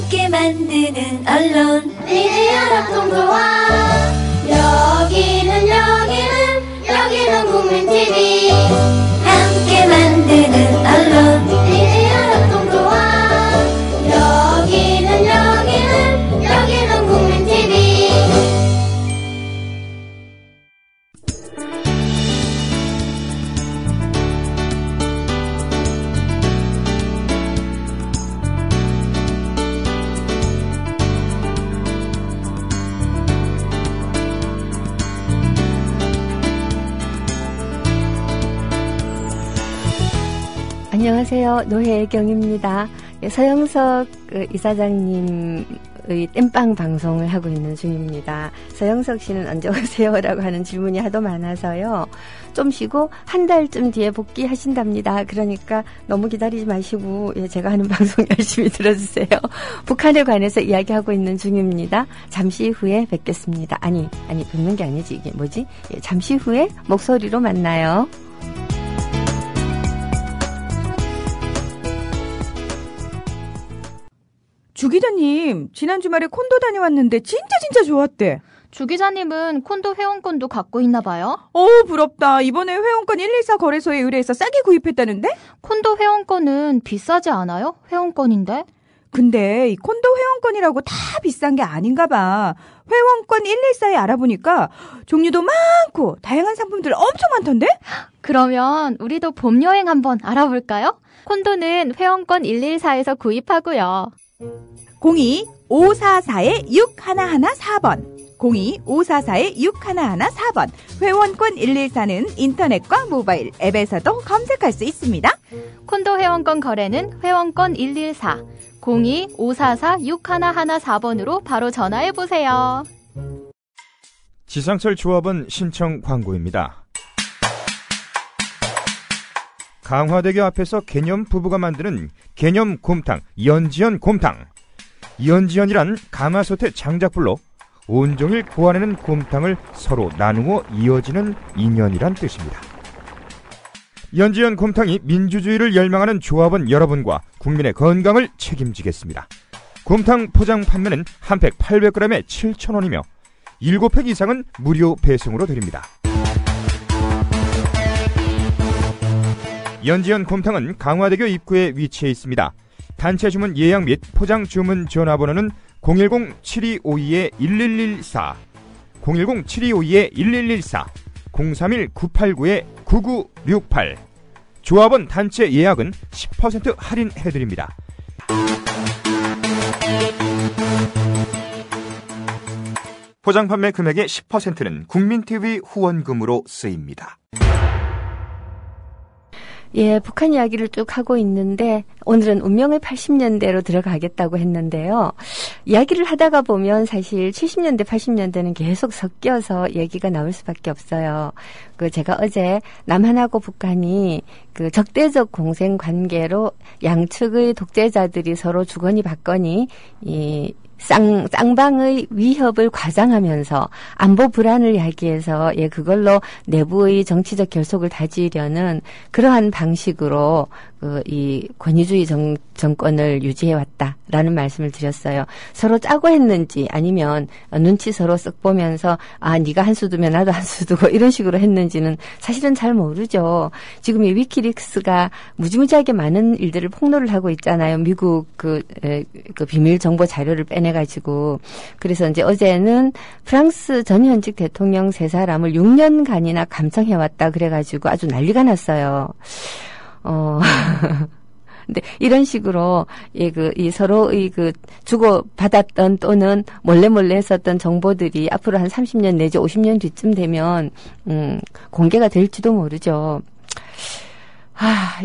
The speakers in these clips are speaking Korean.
함께 만드는 언론 미디어 협동조합. 여기는 국민TV. 함께 만드는 언론 미디어 협동조합. 여기는 국민TV. 안녕하세요. 노혜경입니다. 서영석 이사장님의 땜빵 방송을 하고 있는 중입니다. 서영석 씨는 언제 오세요? 라고 하는 질문이 하도 많아서요. 좀 쉬고 한 달쯤 뒤에 복귀하신답니다. 그러니까 너무 기다리지 마시고 제가 하는 방송 열심히 들어주세요. 북한에 관해서 이야기하고 있는 중입니다. 잠시 후에 뵙겠습니다. 아니 뵙는 게 아니지. 이게 뭐지? 잠시 후에 목소리로 만나요. 주 기자님, 지난 주말에 콘도 다녀왔는데 진짜 좋았대. 주 기자님은 콘도 회원권도 갖고 있나 봐요? 부럽다. 이번에 회원권 114 거래소에 의뢰해서 싸게 구입했다는데? 콘도 회원권은 비싸지 않아요? 회원권인데? 근데 이 콘도 회원권이라고 다 비싼 게 아닌가 봐. 회원권 114에 알아보니까 종류도 많고 다양한 상품들 엄청 많던데? 그러면 우리도 봄 여행 한번 알아볼까요? 콘도는 회원권 114에서 구입하고요. 02-544-6114번 02-544-6114번 회원권 114는 인터넷과 모바일 앱에서도 검색할 수 있습니다. 콘도 회원권 거래는 회원권 114 02-544-6114번으로 바로 전화해보세요. 지상철 조합원 신청 광고입니다. 강화대교 앞에서 개념 부부가 만드는 개념 곰탕 연지연 곰탕. 연지연이란 가마솥의 장작불로 온종일 구워내는 곰탕을 서로 나누어 이어지는 인연이란 뜻입니다. 연지연 곰탕이 민주주의를 열망하는 조합원 여러분과 국민의 건강을 책임지겠습니다. 곰탕 포장 판매는 한 팩 800g에 7,000원이며 7팩 이상은 무료 배송으로 드립니다. 연지연 곰탕은 강화대교 입구에 위치해 있습니다. 단체 주문 예약 및 포장 주문 전화번호는 010-7252-1114, 010-7252-1114, 031-989-9968. 조합원 단체 예약은 10% 할인해드립니다. 포장 판매 금액의 10%는 국민TV 후원금으로 쓰입니다. 북한 이야기를 쭉 하고 있는데 오늘은 운명의 80년대로 들어가겠다고 했는데요. 이야기를 하다가 보면 사실 70년대, 80년대는 계속 섞여서 얘기가 나올 수밖에 없어요. 제가 어제 남한하고 북한이 적대적 공생 관계로 양측의 독재자들이 서로 주거니 받거니 쌍방의 위협을 과장하면서 안보 불안을 야기해서 그걸로 내부의 정치적 결속을 다지려는 그러한 방식으로 이 권위주의 정권을 유지해 왔다라는 말씀을 드렸어요. 서로 짜고 했는지 아니면 눈치 서로 쓱 보면서 네가 한 수 두면 나도 한 수 두고 이런 식으로 했는지는 사실은 잘 모르죠. 지금 이 위키릭스가 무지무지하게 많은 일들을 폭로를 하고 있잖아요. 미국 그 비밀 정보 자료를 빼내가지고. 그래서 이제 어제는 프랑스 전 현직 대통령 세 사람을 6년간이나 감청해왔다 그래가지고 아주 난리가 났어요. 근데 이런 식으로 이 서로의 주고받았던 또는 몰래 했었던 정보들이 앞으로 한 30년 내지 50년 뒤쯤 되면 공개가 될지도 모르죠.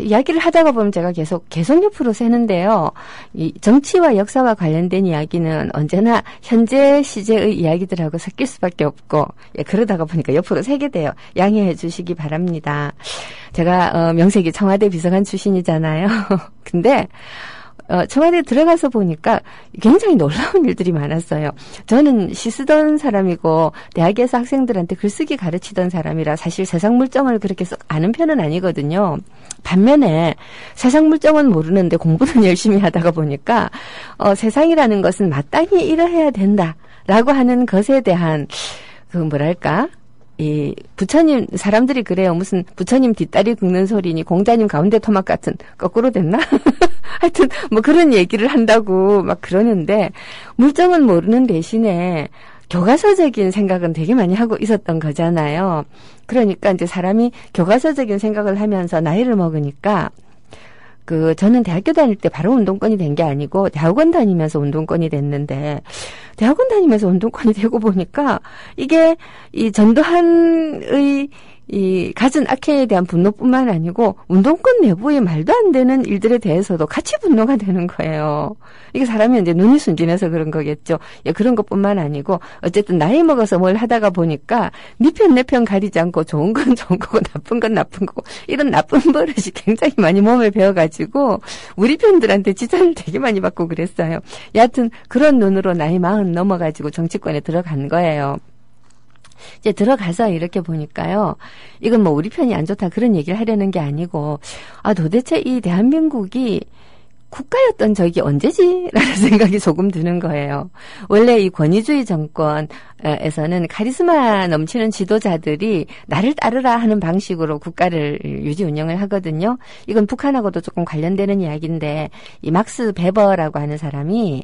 이야기를 하다가 보면 제가 계속 옆으로 새는데요. 이 정치와 역사와 관련된 이야기는 언제나 현재 시제의 이야기들하고 섞일 수밖에 없고, 그러다가 보니까 옆으로 새게 돼요. 양해해 주시기 바랍니다. 제가 명색이 청와대 비서관 출신이잖아요. 근데 청와대에 들어가서 보니까 굉장히 놀라운 일들이 많았어요. 저는 시 쓰던 사람이고 대학에서 학생들한테 글쓰기 가르치던 사람이라 사실 세상 물정을 그렇게 썩 아는 편은 아니거든요. 반면에 세상 물정은 모르는데 공부는 열심히 하다가 보니까 세상이라는 것은 마땅히 이러해야 된다라고 하는 것에 대한 그 뭐랄까 이 부처님 사람들이 그래요. 무슨 부처님 뒷다리 긁는 소리니 공자님 가운데 토막 같은 거꾸로 됐나? 하여튼 뭐 그런 얘기를 한다고 막 그러는데 물정은 모르는 대신에 교과서적인 생각은 되게 많이 하고 있었던 거잖아요. 그러니까 이제 사람이 교과서적인 생각을 하면서 나이를 먹으니까 저는 대학교 다닐 때 바로 운동권이 된 게 아니고 대학원 다니면서 운동권이 됐는데 대학원 다니면서 운동권이 되고 보니까 이게 이 전두환의 이 갖은 악행에 대한 분노뿐만 아니고 운동권 내부의 말도 안 되는 일들에 대해서도 같이 분노가 되는 거예요. 이게 사람이 이제 눈이 순진해서 그런 거겠죠. 예, 그런 것뿐만 아니고 어쨌든 나이 먹어서 뭘 하다가 보니까 네 편 내 편 가리지 않고 좋은 건 좋은 거고 나쁜 건 나쁜 거고 이런 나쁜 버릇이 굉장히 많이 몸에 배어가지고 우리 편들한테 지탄을 되게 많이 받고 그랬어요. 여하튼 그런 눈으로 나이 40 넘어가지고 정치권에 들어간 거예요. 이제 들어가서 이렇게 보니까요. 이건 뭐 우리 편이 안 좋다 그런 얘기를 하려는 게 아니고 도대체 이 대한민국이 국가였던 적이 언제지? 라는 생각이 조금 드는 거예요. 원래 이 권위주의 정권에서는 카리스마 넘치는 지도자들이 나를 따르라 하는 방식으로 국가를 유지 운영을 하거든요. 이건 북한하고도 조금 관련되는 이야기인데 이 막스 베버라고 하는 사람이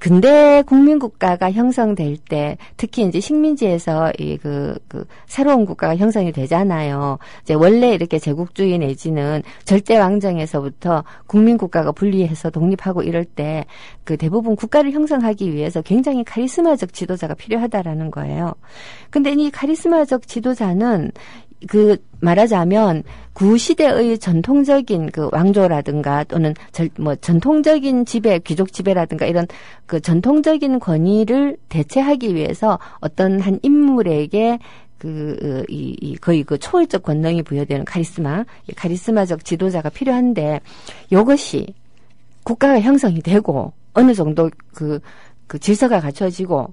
근대 국민국가가 형성될 때 특히 이제 식민지에서 새로운 국가가 형성이 되잖아요. 이제 원래 이렇게 제국주의 내지는 절대왕정에서부터 국민국가가 분리해서 독립하고 이럴 때 대부분 국가를 형성하기 위해서 굉장히 카리스마적 지도자가 필요하다라는 거예요. 근데 이 카리스마적 지도자는 말하자면 구시대의 전통적인 왕조라든가 또는 전통적인 지배, 귀족 지배라든가 이런 전통적인 권위를 대체하기 위해서 어떤 한 인물에게 거의 초월적 권능이 부여되는 카리스마적 지도자가 필요한데 이것이 국가가 형성이 되고 어느 정도 질서가 갖춰지고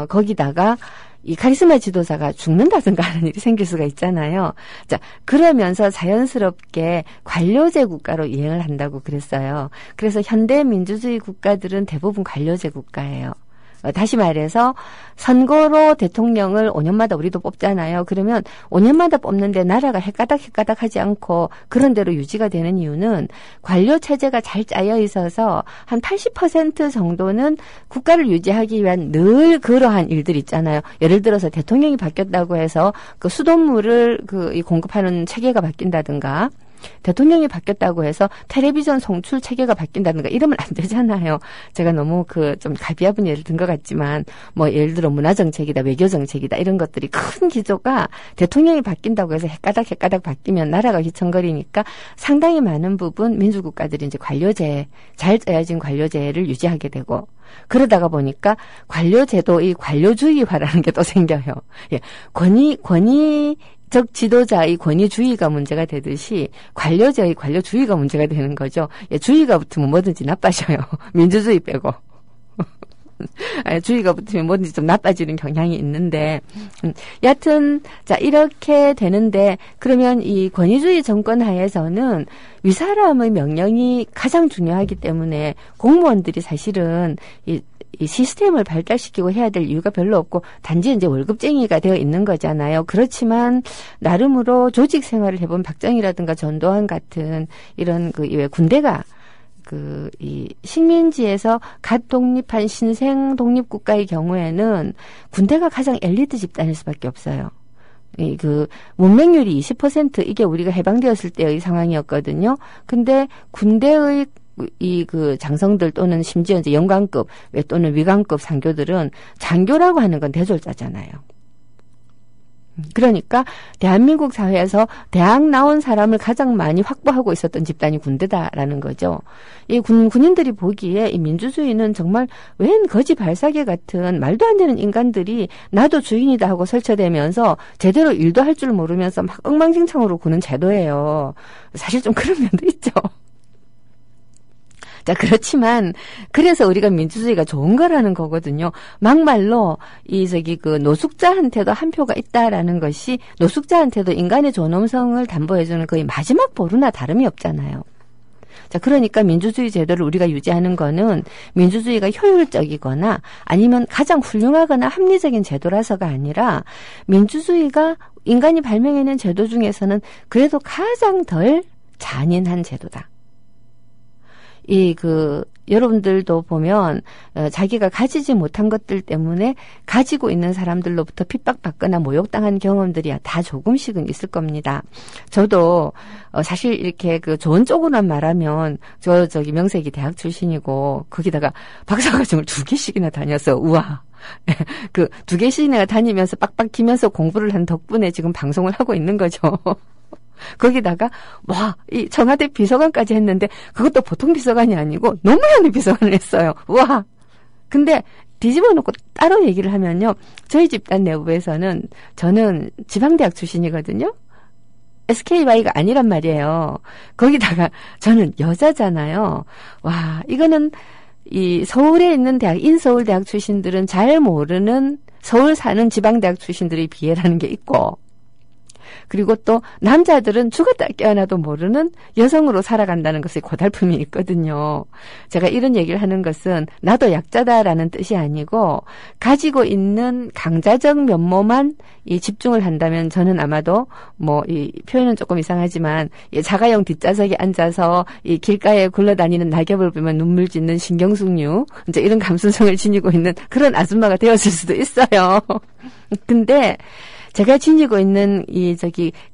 거기다가 이 카리스마 지도자가 죽는다든가 하는 일이 생길 수가 있잖아요. 자, 그러면서 자연스럽게 관료제 국가로 이행을 한다고 그랬어요. 그래서 현대 민주주의 국가들은 대부분 관료제 국가예요. 다시 말해서 선거로 대통령을 5년마다 우리도 뽑잖아요. 그러면 5년마다 뽑는데 나라가 헷가닥 하지 않고 그런 대로 유지가 되는 이유는 관료 체제가 잘 짜여 있어서 한 80% 정도는 국가를 유지하기 위한 늘 그러한 일들 있잖아요. 예를 들어서 대통령이 바뀌었다고 해서 수돗물을 공급하는 체계가 바뀐다든가 대통령이 바뀌었다고 해서 텔레비전 송출 체계가 바뀐다든가 이러면 안 되잖아요. 제가 너무 좀 가비압은 예를 든 것 같지만 예를 들어 문화정책이다 외교정책이다 이런 것들이 큰 기조가 대통령이 바뀐다고 해서 헷가닥 바뀌면 나라가 휘청거리니까 상당히 많은 부분 민주국가들이 이제 관료제 잘 짜여진 관료제를 유지하게 되고 그러다가 보니까 관료제도의 관료주의화라는 게 또 생겨요. 예. 권위적 지도자의 권위주의가 문제가 되듯이 관료제의 관료주의가 문제가 되는 거죠. 예, 주의가 붙으면 뭐든지 나빠져요. 민주주의 빼고. 주의가 붙으면 뭐든지 좀 나빠지는 경향이 있는데 여하튼 자 이렇게 되는데 그러면 이 권위주의 정권 하에서는 윗사람의 명령이 가장 중요하기 때문에 공무원들이 사실은 이 시스템을 발달시키고 해야 될 이유가 별로 없고 단지 이제 월급쟁이가 되어 있는 거잖아요. 그렇지만 나름으로 조직 생활을 해본 박정희라든가 전두환 같은 이런 왜 군대가 이 식민지에서 갓 독립한 신생 독립국가의 경우에는 군대가 가장 엘리트 집단일 수밖에 없어요. 문맹률이 20% 이게 우리가 해방되었을 때의 상황이었거든요. 근데 군대의 장성들 또는 심지어 이제 영관급 또는 위관급 상교들은 장교라고 하는 건 대졸자잖아요. 그러니까 대한민국 사회에서 대학 나온 사람을 가장 많이 확보하고 있었던 집단이 군대다라는 거죠. 이 군인들이 보기에 이 민주주의는 정말 웬 거지 발사계 같은 말도 안 되는 인간들이 나도 주인이다 하고 설쳐대면서 제대로 일도 할 줄 모르면서 막 엉망진창으로 구는 제도예요. 사실 좀 그런 면도 있죠. 자, 그렇지만, 그래서 우리가 민주주의가 좋은 거라는 거거든요. 막말로, 노숙자한테도 한 표가 있다라는 것이, 노숙자한테도 인간의 존엄성을 담보해주는 거의 마지막 보루나 다름이 없잖아요. 자, 그러니까 민주주의 제도를 우리가 유지하는 거는 민주주의가 효율적이거나 아니면 가장 훌륭하거나 합리적인 제도라서가 아니라 민주주의가 인간이 발명해낸 제도 중에서는 그래도 가장 덜 잔인한 제도다. 여러분들도 보면, 자기가 가지지 못한 것들 때문에 가지고 있는 사람들로부터 핍박받거나 모욕당한 경험들이 다 조금씩은 있을 겁니다. 저도, 사실 이렇게 좋은 쪽으로만 말하면, 명색이 대학 출신이고, 거기다가 박사과정을 2개씩이나 다녀서, 우와. 2개씩이나 다니면서 빡빡 키면서 공부를 한 덕분에 지금 방송을 하고 있는 거죠. 거기다가 이 청와대 비서관까지 했는데 그것도 보통 비서관이 아니고 노무현의 비서관을 했어요. 와. 근데 뒤집어 놓고 따로 얘기를 하면요. 저희 집단 내부에서는 저는 지방대학 출신이거든요. SKY가 아니란 말이에요. 거기다가 저는 여자잖아요. 와, 이거는 이 서울에 있는 대학, 인서울대학 출신들은 잘 모르는 서울 사는 지방대학 출신들의 비애라는 게 있고, 그리고 또 남자들은 죽었다 깨어나도 모르는 여성으로 살아간다는 것에 고달픔이 있거든요. 제가 이런 얘기를 하는 것은 나도 약자다라는 뜻이 아니고 가지고 있는 강자적 면모만 집중을 한다면 저는 아마도 이 표현은 조금 이상하지만 자가용 뒷좌석에 앉아서 이 길가에 굴러다니는 낙엽을 보면 눈물 짓는 신경숙류 이제 이런 감수성을 지니고 있는 그런 아줌마가 되었을 수도 있어요. 근데 제가 지니고 있는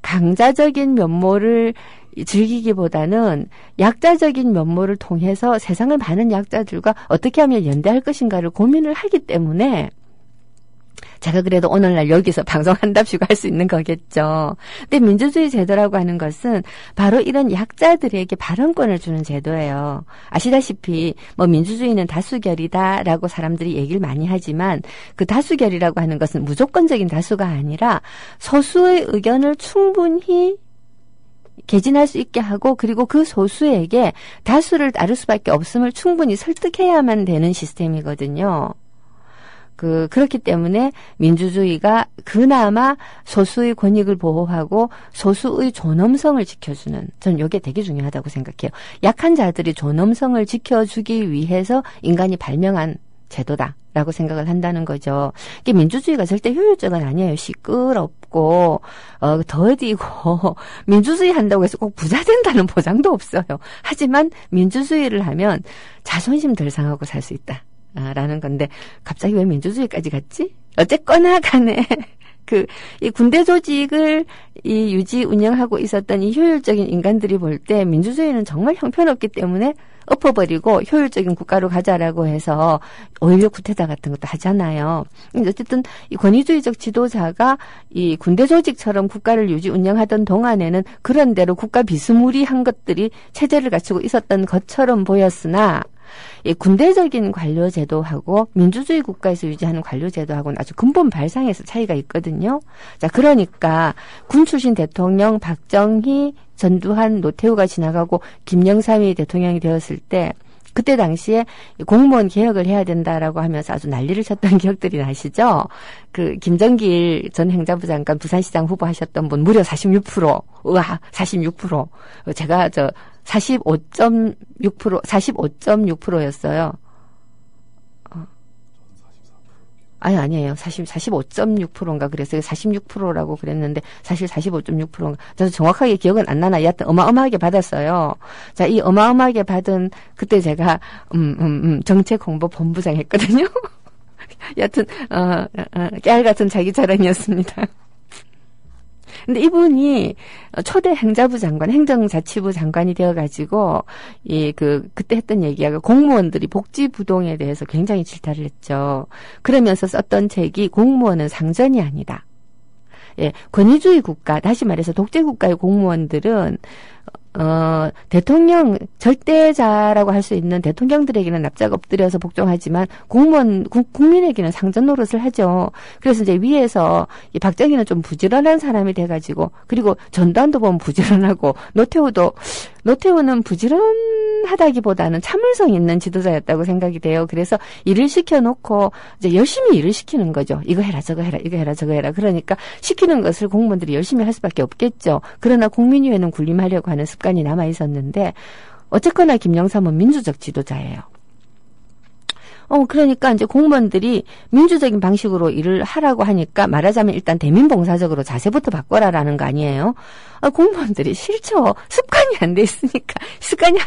강자적인 면모를 즐기기보다는 약자적인 면모를 통해서 세상의 많은 약자들과 어떻게 하면 연대할 것인가를 고민을 하기 때문에 제가 그래도 오늘날 여기서 방송한답시고 할 수 있는 거겠죠. 근데 민주주의 제도라고 하는 것은 바로 이런 약자들에게 발언권을 주는 제도예요. 아시다시피 민주주의는 다수결이다라고 사람들이 얘기를 많이 하지만 그 다수결이라고 하는 것은 무조건적인 다수가 아니라 소수의 의견을 충분히 개진할 수 있게 하고 그리고 그 소수에게 다수를 따를 수밖에 없음을 충분히 설득해야만 되는 시스템이거든요. 그렇기 때문에 민주주의가 그나마 소수의 권익을 보호하고 소수의 존엄성을 지켜주는, 전 이게 되게 중요하다고 생각해요. 약한 자들이 존엄성을 지켜주기 위해서 인간이 발명한 제도다라고 생각을 한다는 거죠. 이게 민주주의가 절대 효율적은 아니에요. 시끄럽고 더디고 민주주의 한다고 해서 꼭 부자 된다는 보장도 없어요. 하지만 민주주의를 하면 자존심 덜 상하고 살 수 있다. 라는 건데, 갑자기 왜 민주주의까지 갔지? 어쨌거나 간에, 이 군대 조직을 유지 운영하고 있었던 이 효율적인 인간들이 볼 때 민주주의는 정말 형편없기 때문에 엎어버리고 효율적인 국가로 가자라고 해서 오히려 쿠데타 같은 것도 하잖아요. 어쨌든 이 권위주의적 지도자가 이 군대 조직처럼 국가를 유지 운영하던 동안에는 그런 대로 국가 비스무리한 것들이 체제를 갖추고 있었던 것처럼 보였으나 이 군대적인 관료제도하고 민주주의 국가에서 유지하는 관료제도하고는 아주 근본 발상에서 차이가 있거든요. 자, 그러니까 군 출신 대통령 박정희, 전두환, 노태우가 지나가고 김영삼이 대통령이 되었을 때 그때 당시에 공무원 개혁을 해야 된다라고 하면서 아주 난리를 쳤던 기억들이 나시죠? 김정길 전 행자부 장관 부산시장 후보 하셨던 분 무려 46%. 우와, 46%. 제가 45.6%였어요. 아니에요. 45.6%인가 그랬어요. 46%라고 그랬는데 사실 45.6%인가. 저도 정확하게 기억은 안 나나. 여하튼 어마어마하게 받았어요. 자, 이 어마어마하게 받은 그때 제가 정책홍보본부장 했거든요. 여하튼 깨알 같은 자기 자랑이었습니다. 근데 이분이 초대 행자부 장관, 행정자치부 장관이 되어가지고, 그때 했던 얘기가 공무원들이 복지부동에 대해서 굉장히 질타를 했죠. 그러면서 썼던 책이 공무원은 상전이 아니다. 예, 권위주의 국가, 다시 말해서 독재국가의 공무원들은, 대통령, 절대자라고 할 수 있는 대통령들에게는 납작 엎드려서 복종하지만 공무원, 국민에게는 상전 노릇을 하죠. 그래서 이제 위에서 이 박정희는 좀 부지런한 사람이 돼가지고, 그리고 전두환도 보면 부지런하고, 노태우도 노태우는 부지런하다기보다는 참을성 있는 지도자였다고 생각이 돼요. 그래서 일을 시켜놓고 이제 열심히 일을 시키는 거죠. 이거 해라, 저거 해라, 이거 해라, 저거 해라. 그러니까 시키는 것을 공무원들이 열심히 할 수밖에 없겠죠. 그러나 국민위에는 군림하려고 하는 습관이 남아 있었는데 어쨌거나 김영삼은 민주적 지도자예요. 그러니까 이제 공무원들이 민주적인 방식으로 일을 하라고 하니까 말하자면 일단 대민봉사적으로 자세부터 바꿔라라는 거 아니에요? 공무원들이 싫죠. 습관이 안 돼 있으니까. 습관이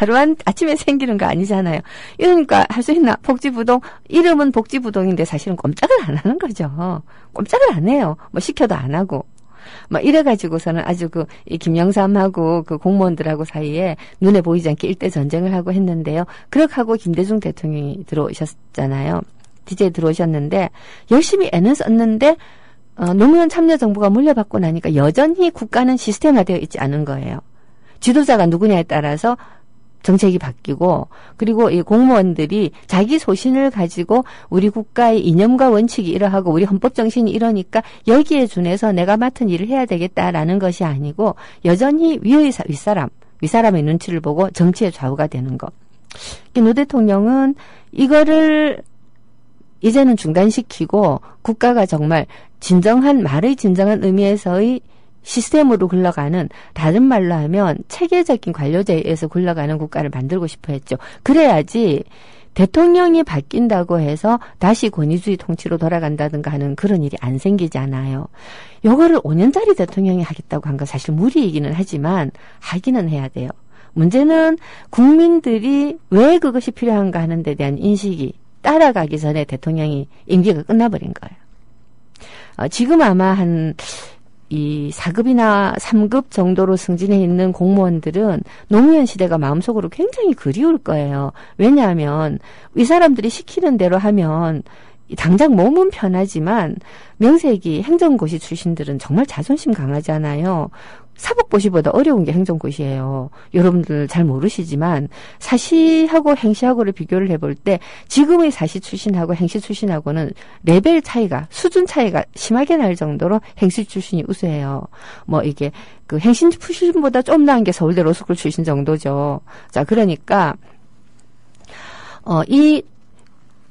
아침에 생기는 거 아니잖아요. 이러니까 할 수 있나? 복지부동. 이름은 복지부동인데 사실은 꼼짝을 안 하는 거죠. 꼼짝을 안 해요. 뭐 시켜도 안 하고. 막 이래가지고서는 아주 이 김영삼하고 그 공무원들하고 사이에 눈에 보이지 않게 일대 전쟁을 하고 했는데요. 그렇게 하고 김대중 대통령이 들어오셨잖아요. DJ에 들어오셨는데 열심히 애는 썼는데 노무현 참여정부가 물려받고 나니까 여전히 국가는 시스템화되어 있지 않은 거예요. 지도자가 누구냐에 따라서 정책이 바뀌고 그리고 이 공무원들이 자기 소신을 가지고 우리 국가의 이념과 원칙이 이러하고 우리 헌법 정신이 이러니까 여기에 준해서 내가 맡은 일을 해야 되겠다라는 것이 아니고 여전히 윗사람의 눈치를 보고 정치의 좌우가 되는 것. 노 대통령은 이거를 이제는 중단시키고 국가가 정말 말의 진정한 의미에서의 시스템으로 굴러가는, 다른 말로 하면 체계적인 관료제에 의해서 굴러가는 국가를 만들고 싶어 했죠. 그래야지 대통령이 바뀐다고 해서 다시 권위주의 통치로 돌아간다든가 하는 그런 일이 안 생기잖아요. 요거를 5년짜리 대통령이 하겠다고 한 건 사실 무리이기는 하지만 하기는 해야 돼요. 문제는 국민들이 왜 그것이 필요한가 하는 데 대한 인식이 따라가기 전에 대통령이 임기가 끝나버린 거예요. 지금 아마 이 4급이나 3급 정도로 승진해 있는 공무원들은 노무현 시대가 마음속으로 굉장히 그리울 거예요. 왜냐하면 이 사람들이 시키는 대로 하면 당장 몸은 편하지만 명색이 행정고시 출신들은 정말 자존심 강하잖아요. 사법고시보다 어려운 게 행정고시예요. 여러분들 잘 모르시지만 사시하고 행시하고를 비교를 해볼 때 지금의 사시 출신하고 행시 출신하고는 레벨 차이가, 수준 차이가 심하게 날 정도로 행시 출신이 우수해요. 뭐 이게 그 행시 출신보다 좀 나은 게 서울대 로스쿨 출신 정도죠. 자, 그러니까 이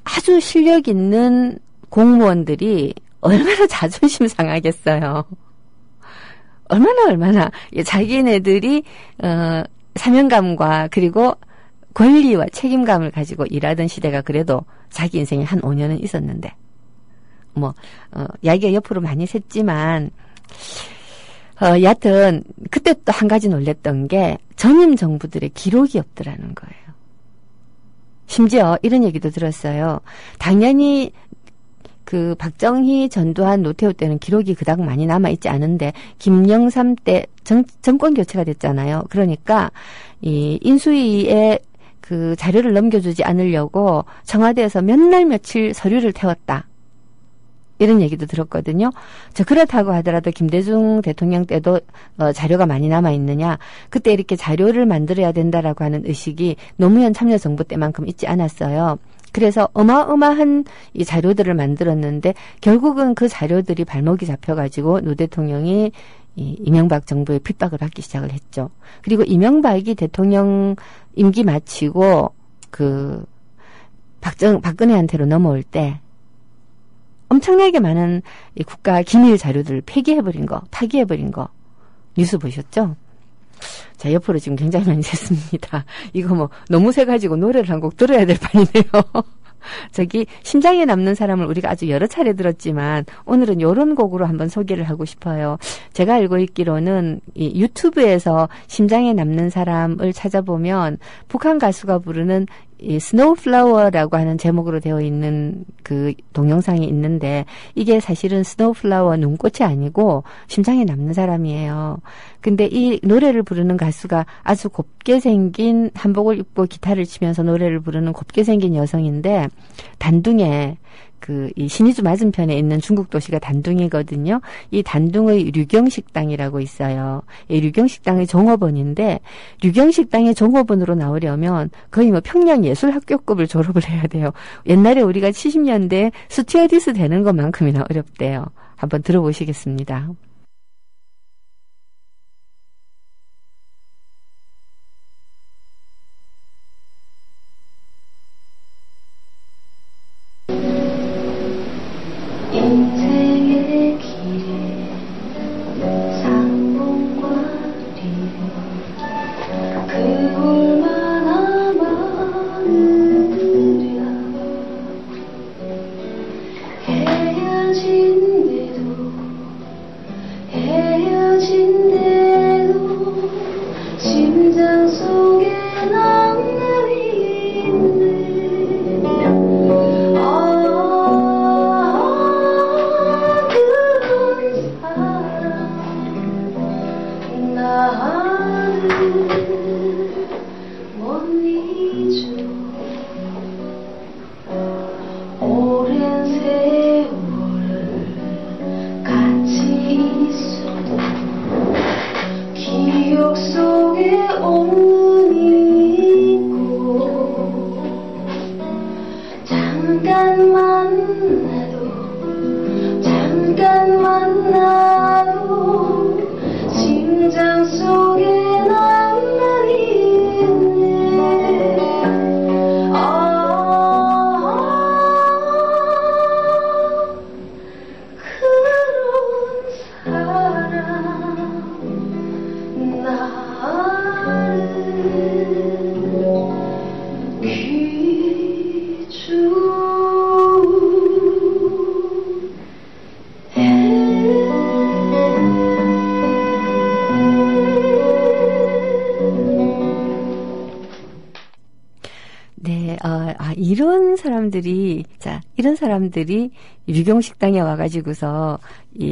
아주 실력 있는 공무원들이 얼마나 자존심 상하겠어요. 얼마나 자기네들이 사명감과 그리고 권리와 책임감을 가지고 일하던 시대가 그래도 자기 인생에 한 5년은 있었는데 이야기가 옆으로 많이 샜지만 여하튼 그때 또 한 가지 놀랬던 게 전임 정부들의 기록이 없더라는 거예요. 심지어 이런 얘기도 들었어요. 당연히 그 박정희, 전두환, 노태우 때는 기록이 그닥 많이 남아있지 않은데 김영삼 때 정권 교체가 됐잖아요. 그러니까 이 인수위에 그 자료를 넘겨주지 않으려고 청와대에서 몇 날 며칠 서류를 태웠다. 이런 얘기도 들었거든요. 그렇다고 하더라도 김대중 대통령 때도 자료가 많이 남아있느냐. 그때 이렇게 자료를 만들어야 된다라고 하는 의식이 노무현 참여정부 때만큼 있지 않았어요. 그래서 어마어마한 이 자료들을 만들었는데 결국은 그 자료들이 발목이 잡혀가지고 노 대통령이 이명박 정부의 핍박을 받기 시작을 했죠. 그리고 이명박이 대통령 임기 마치고 박근혜한테로 넘어올 때 엄청나게 많은 이 국가 기밀 자료들을 파기해버린 거 뉴스 보셨죠? 자, 옆으로 지금 굉장히 많이 샜습니다. 이거 너무 세가지고 노래를 한 곡 들어야 될 판이네요. 심장에 남는 사람을 우리가 아주 여러 차례 들었지만 오늘은 이런 곡으로 한번 소개를 하고 싶어요. 제가 알고 있기로는 이 유튜브에서 심장에 남는 사람을 찾아보면 북한 가수가 부르는 이 스노우플라워라고 하는 제목으로 되어 있는 그 동영상이 있는데 이게 사실은 스노우플라워 눈꽃이 아니고 심장에 남는 사람이에요. 근데 이 노래를 부르는 가수가 아주 곱게 생긴 한복을 입고 기타를 치면서 노래를 부르는 곱게 생긴 여성인데 단둥에 이 신의주 맞은편에 있는 중국 도시가 단둥이거든요. 이 단둥의 류경식당이라고 있어요. 이 류경식당의 종업원인데 류경식당의 종업원으로 나오려면 거의 평양예술학교급을 졸업을 해야 돼요. 옛날에 우리가 70년대 스튜어디스 되는 것만큼이나 어렵대요. 한번 들어보시겠습니다. 。 잠깐만 해도 잠깐만 나도 심장 속에 남달이 있네. 그런 사람 나를 네, 이런 사람들이 유경식당에 와가지고서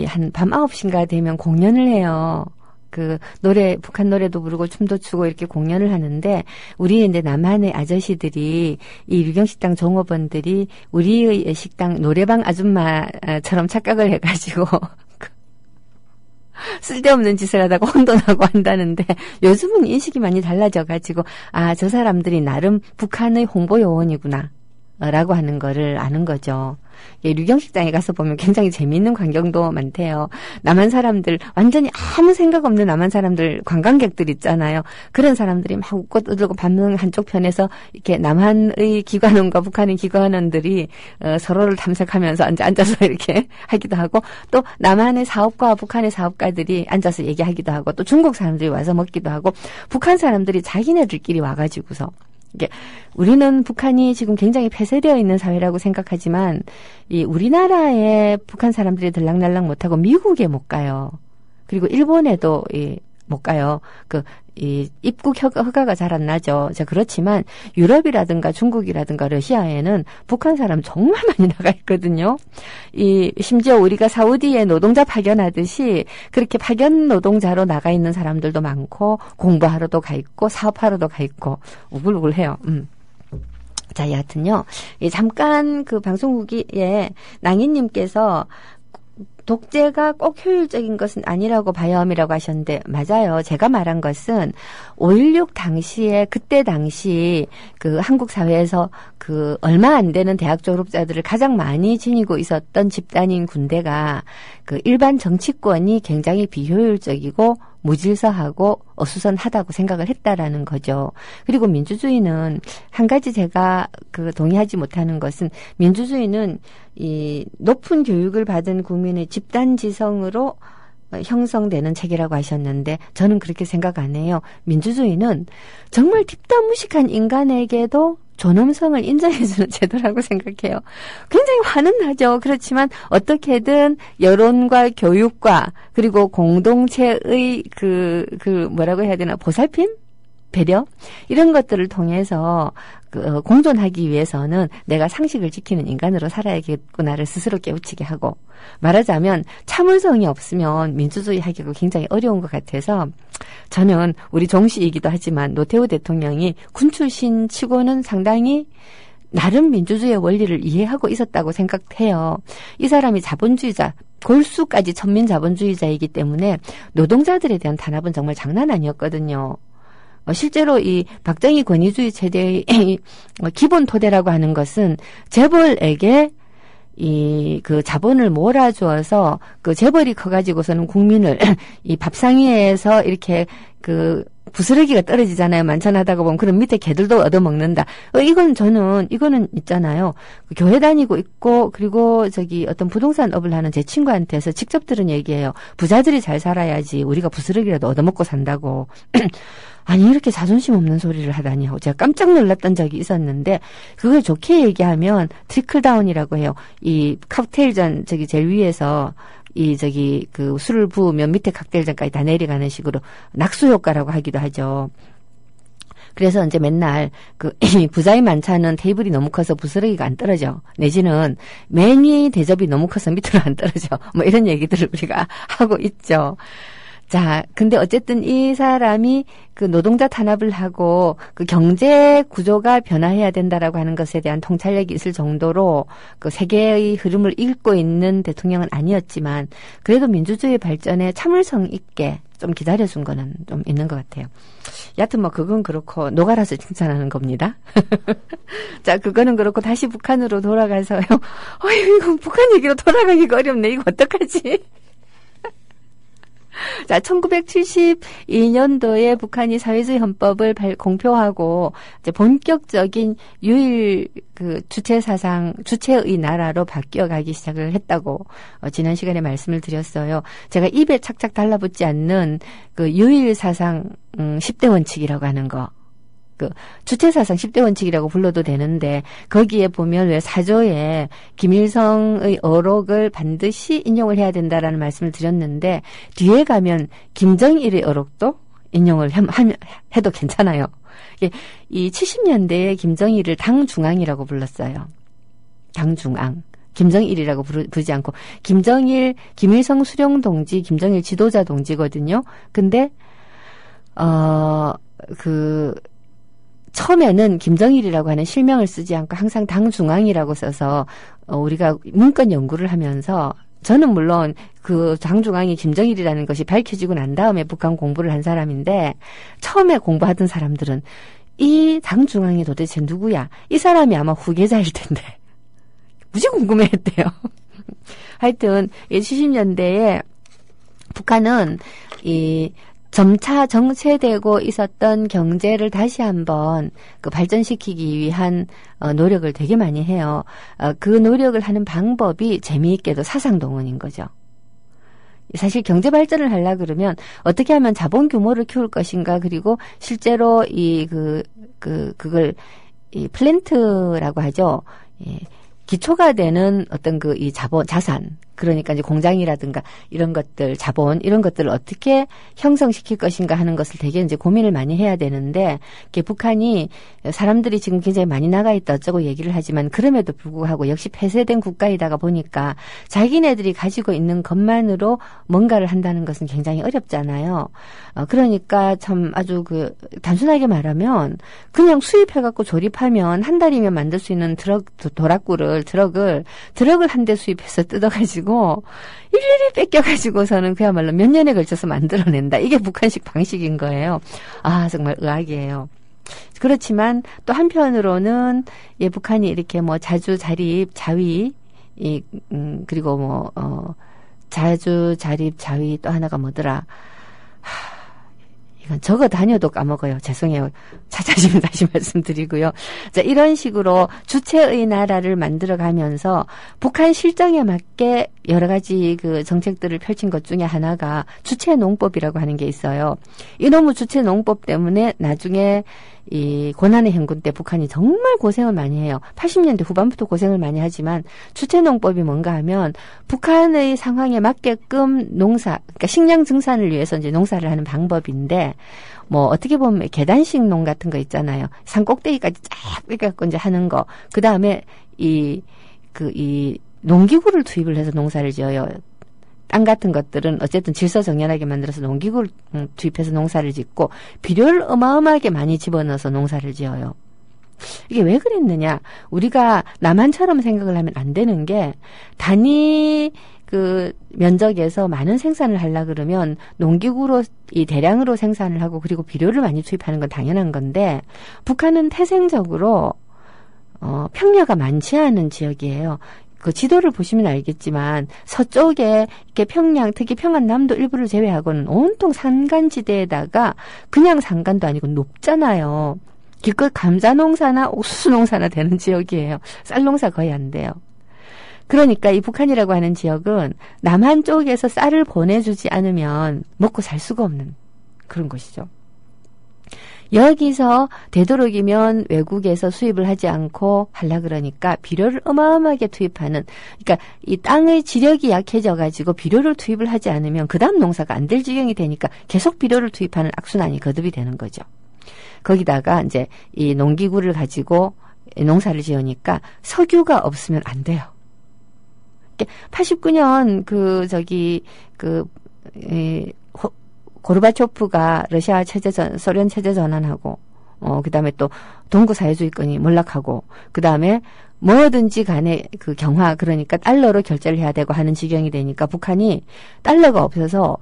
한 밤 9시인가 되면 공연을 해요. 북한 노래도 부르고 춤도 추고 이렇게 공연을 하는데, 우리 이제 남한의 아저씨들이, 이 유경식당 종업원들이 우리의 식당 노래방 아줌마처럼 착각을 해가지고, 쓸데없는 짓을 하다가 혼돈하고 한다는데, 요즘은 인식이 많이 달라져가지고, 저 사람들이 나름 북한의 홍보 요원이구나 라고 하는 거를 아는 거죠. 유경식당에 가서 보면 굉장히 재미있는 광경도 많대요. 남한 사람들, 완전히 아무 생각 없는 남한 사람들, 관광객들 있잖아요. 그런 사람들이 막 웃고 떠들고 반응 한쪽 편에서 이렇게 남한의 기관원과 북한의 기관원들이 서로를 탐색하면서 앉아서 이렇게 하기도 하고, 또 남한의 사업가와 북한의 사업가들이 앉아서 얘기하기도 하고, 또 중국 사람들이 와서 먹기도 하고, 북한 사람들이 자기네들끼리 와가지고서, 우리는 북한이 지금 굉장히 폐쇄되어 있는 사회라고 생각하지만, 우리나라에 북한 사람들이 들락날락 못하고 미국에 못 가요. 그리고 일본에도 못 가요. 입국 허가가 잘 안 나죠. 그렇지만 유럽이라든가 중국이라든가 러시아에는 북한 사람 정말 많이 나가 있거든요. 심지어 우리가 사우디에 노동자 파견하듯이 그렇게 파견 노동자로 나가 있는 사람들도 많고, 공부하러도 가 있고, 사업하러도 가 있고, 우글우글해요. 자, 여하튼요. 잠깐 방송국에 낭인님께서 독재가 꼭 효율적인 것은 아니라고 봐요이라고 하셨는데, 맞아요. 제가 말한 것은 5.16 당시에, 그때 당시 한국 사회에서 얼마 안 되는 대학 졸업자들을 가장 많이 지니고 있었던 집단인 군대가 일반 정치권이 굉장히 비효율적이고 무질서하고 어수선하다고 생각을 했다라는 거죠. 그리고 민주주의는 한 가지 제가 동의하지 못하는 것은, 민주주의는 이 높은 교육을 받은 국민의 집단 지성으로 형성되는 체계라고 하셨는데, 저는 그렇게 생각 안 해요. 민주주의는 정말 딥다무식한 인간에게도 존엄성을 인정해주는 제도라고 생각해요. 굉장히 화는 나죠. 그렇지만 어떻게든 여론과 교육과 그리고 공동체의 뭐라고 해야 되나, 보살핌? 배려? 이런 것들을 통해서 공존하기 위해서는 내가 상식을 지키는 인간으로 살아야겠구나를 스스로 깨우치게 하고, 말하자면 참을성이 없으면 민주주의 하기가 굉장히 어려운 것 같아서, 저는 우리 종씨이기도 하지만 노태우 대통령이 군 출신 치고는 상당히 나름 민주주의의 원리를 이해하고 있었다고 생각해요. 이 사람이 자본주의자, 골수까지 천민 자본주의자이기 때문에 노동자들에 대한 탄압은 정말 장난 아니었거든요. 실제로 이 박정희 권위주의 체제의 기본 토대라고 하는 것은 재벌에게 자본을 몰아주어서 재벌이 커가지고서는 국민을 이 밥상위에서 이렇게 부스러기가 떨어지잖아요. 만찬하다가 보면. 그럼 밑에 개들도 얻어먹는다. 이거는 있잖아요. 교회 다니고 있고, 그리고 어떤 부동산 업을 하는 제 친구한테서 직접 들은 얘기예요. 부자들이 잘 살아야지 우리가 부스러기라도 얻어먹고 산다고. 아니, 이렇게 자존심 없는 소리를 하다니 하고 제가 깜짝 놀랐던 적이 있었는데, 그걸 좋게 얘기하면 트리클다운이라고 해요. 이 칵테일잔 제일 위에서 술을 부으면 밑에 칵테일잔까지 다 내려가는 식으로 낙수 효과라고 하기도 하죠. 그래서 이제 맨날 부자의 만찬은 테이블이 너무 커서 부스러기가 안 떨어져. 내지는 맨 위의 대접이 너무 커서 밑으로 안 떨어져. 뭐 이런 얘기들을 우리가 하고 있죠. 자, 근데 어쨌든 이 사람이 노동자 탄압을 하고 경제 구조가 변화해야 된다라고 하는 것에 대한 통찰력이 있을 정도로 세계의 흐름을 읽고 있는 대통령은 아니었지만, 그래도 민주주의 발전에 참을성 있게 좀 기다려준 거는 좀 있는 것 같아요. 여하튼 뭐 그건 그렇고 노가라서 칭찬하는 겁니다. 자, 그거는 그렇고 다시 북한으로 돌아가서요. 이거 북한 얘기로 돌아가기가 어렵네. 이거 어떡하지? 자, 1972년도에 북한이 사회주의 헌법을 공표하고 이제 본격적인 유일 주체의 나라로 바뀌어가기 시작을 했다고 지난 시간에 말씀을 드렸어요. 제가 입에 착착 달라붙지 않는 그 유일 사상 10대 원칙이라고 하는 거. 주체사상 10대 원칙이라고 불러도 되는데 거기에 보면 왜 사조에 김일성의 어록을 반드시 인용을 해야 된다라는 말씀을 드렸는데 뒤에 가면 김정일의 어록도 인용을 해도 괜찮아요. 이 70년대에 김정일을 당중앙이라고 불렀어요. 당중앙. 김정일이라고 부르지 않고 김일성 수령 동지, 김정일 지도자 동지거든요. 근데 처음에는 김정일이라고 하는 실명을 쓰지 않고 항상 당중앙이라고 써서 우리가 문건 연구를 하면서 저는 물론 그 당중앙이 김정일이라는 것이 밝혀지고 난 다음에 북한 공부를 한 사람인데 처음에 공부하던 사람들은 이 당중앙이 도대체 누구야? 이 사람이 아마 후계자일 텐데 무지 궁금해했대요. 하여튼 70년대에 북한은 점차 정체되고 있었던 경제를 다시 한번 발전시키기 위한 노력을 되게 많이 해요. 그 노력을 하는 방법이 재미있게도 사상동원인 거죠. 사실 경제 발전을 하려 그러면 어떻게 하면 자본 규모를 키울 것인가, 그리고 실제로 그걸 플랜트라고 하죠. 기초가 되는 어떤 이 자산, 그러니까 이제 공장이라든가 이런 것들, 자본, 이런 것들을 어떻게 형성시킬 것인가 하는 것을 되게 이제 고민을 많이 해야 되는데, 북한이 사람들이 지금 굉장히 많이 나가 있다 어쩌고 얘기를 하지만 그럼에도 불구하고 역시 폐쇄된 국가이다가 보니까 자기네들이 가지고 있는 것만으로 뭔가를 한다는 것은 굉장히 어렵잖아요. 그러니까 참 아주 단순하게 말하면 그냥 수입해갖고 조립하면 한 달이면 만들 수 있는 트럭을 한 대 수입해서 뜯어가지고 일일이 뺏겨가지고서는 그야말로 몇 년에 걸쳐서 만들어낸다. 이게 북한식 방식인 거예요. 아, 정말 의학이에요. 그렇지만 또 한편으로는 북한이 이렇게 자주 자립 자위 그리고 자주 자립 자위 또 하나가 뭐더라. 이건 적어 다녀도 까먹어요. 죄송해요. 자자심 다시 말씀드리고요. 자, 이런 식으로 주체의 나라를 만들어가면서 북한 실정에 맞게 여러 가지 정책들을 펼친 것 중에 하나가 주체 농법이라고 하는 게 있어요. 이놈의 주체 농법 때문에 나중에 이 고난의 행군 때 북한이 정말 고생을 많이 해요. 80년대 후반부터 고생을 많이 하지만 주체농법이 뭔가 하면 북한의 상황에 맞게끔 그러니까 식량 증산을 위해서 이제 농사를 하는 방법인데, 어떻게 보면 계단식 농 같은 거 있잖아요. 산 꼭대기까지 쫙 뺏겨갖고 이제 하는 거. 그 다음에 이 농기구를 투입을 해서 농사를 지어요. 땅 같은 것들은 어쨌든 질서정연하게 만들어서 농기구를 투입해서 농사를 짓고 비료를 어마어마하게 많이 집어넣어서 농사를 지어요. 이게 왜 그랬느냐? 우리가 남한처럼 생각을 하면 안 되는 게, 단위 면적에서 많은 생산을 하려 그러면 농기구로 대량으로 생산을 하고 그리고 비료를 많이 투입하는 건 당연한 건데, 북한은 태생적으로 평야가 많지 않은 지역이에요. 지도를 보시면 알겠지만 서쪽에 이렇게 평양, 특히 평안남도 일부를 제외하고는 온통 산간지대에다가 그냥 산간도 아니고 높잖아요. 기껏 감자농사나 옥수수농사나 되는 지역이에요. 쌀농사 거의 안 돼요. 그러니까 이 북한이라고 하는 지역은 남한 쪽에서 쌀을 보내주지 않으면 먹고 살 수가 없는 그런 곳이죠. 여기서 되도록이면 외국에서 수입을 하지 않고 하려 그러니까 비료를 어마어마하게 투입하는, 그러니까 이 땅의 지력이 약해져가지고 비료를 투입을 하지 않으면 그 다음 농사가 안 될 지경이 되니까 계속 비료를 투입하는 악순환이 거듭이 되는 거죠. 거기다가 이제 이 농기구를 가지고 농사를 지으니까 석유가 없으면 안 돼요. 89년 고르바초프가 러시아 소련 체제 전환하고, 그 다음에 또 동구 사회주의권이 몰락하고, 그 다음에 뭐든지 간에 경화, 그러니까 달러로 결제를 해야 되고 하는 지경이 되니까 북한이 달러가 없어서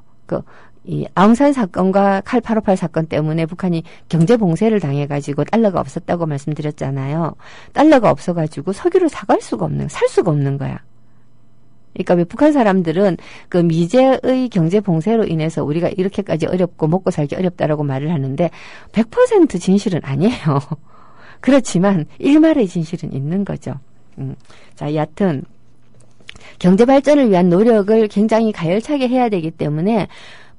이 아웅산 사건과 칼 858 사건 때문에 북한이 경제 봉쇄를 당해가지고 달러가 없었다고 말씀드렸잖아요. 달러가 없어가지고 석유를 살 수가 없는 거야. 그러니까 왜 북한 사람들은 그 미제의 경제 봉쇄로 인해서 우리가 이렇게까지 어렵고 먹고 살기 어렵다라고 말을 하는데 100% 진실은 아니에요. 그렇지만 일말의 진실은 있는 거죠. 자, 여하튼 경제 발전을 위한 노력을 굉장히 가열차게 해야 되기 때문에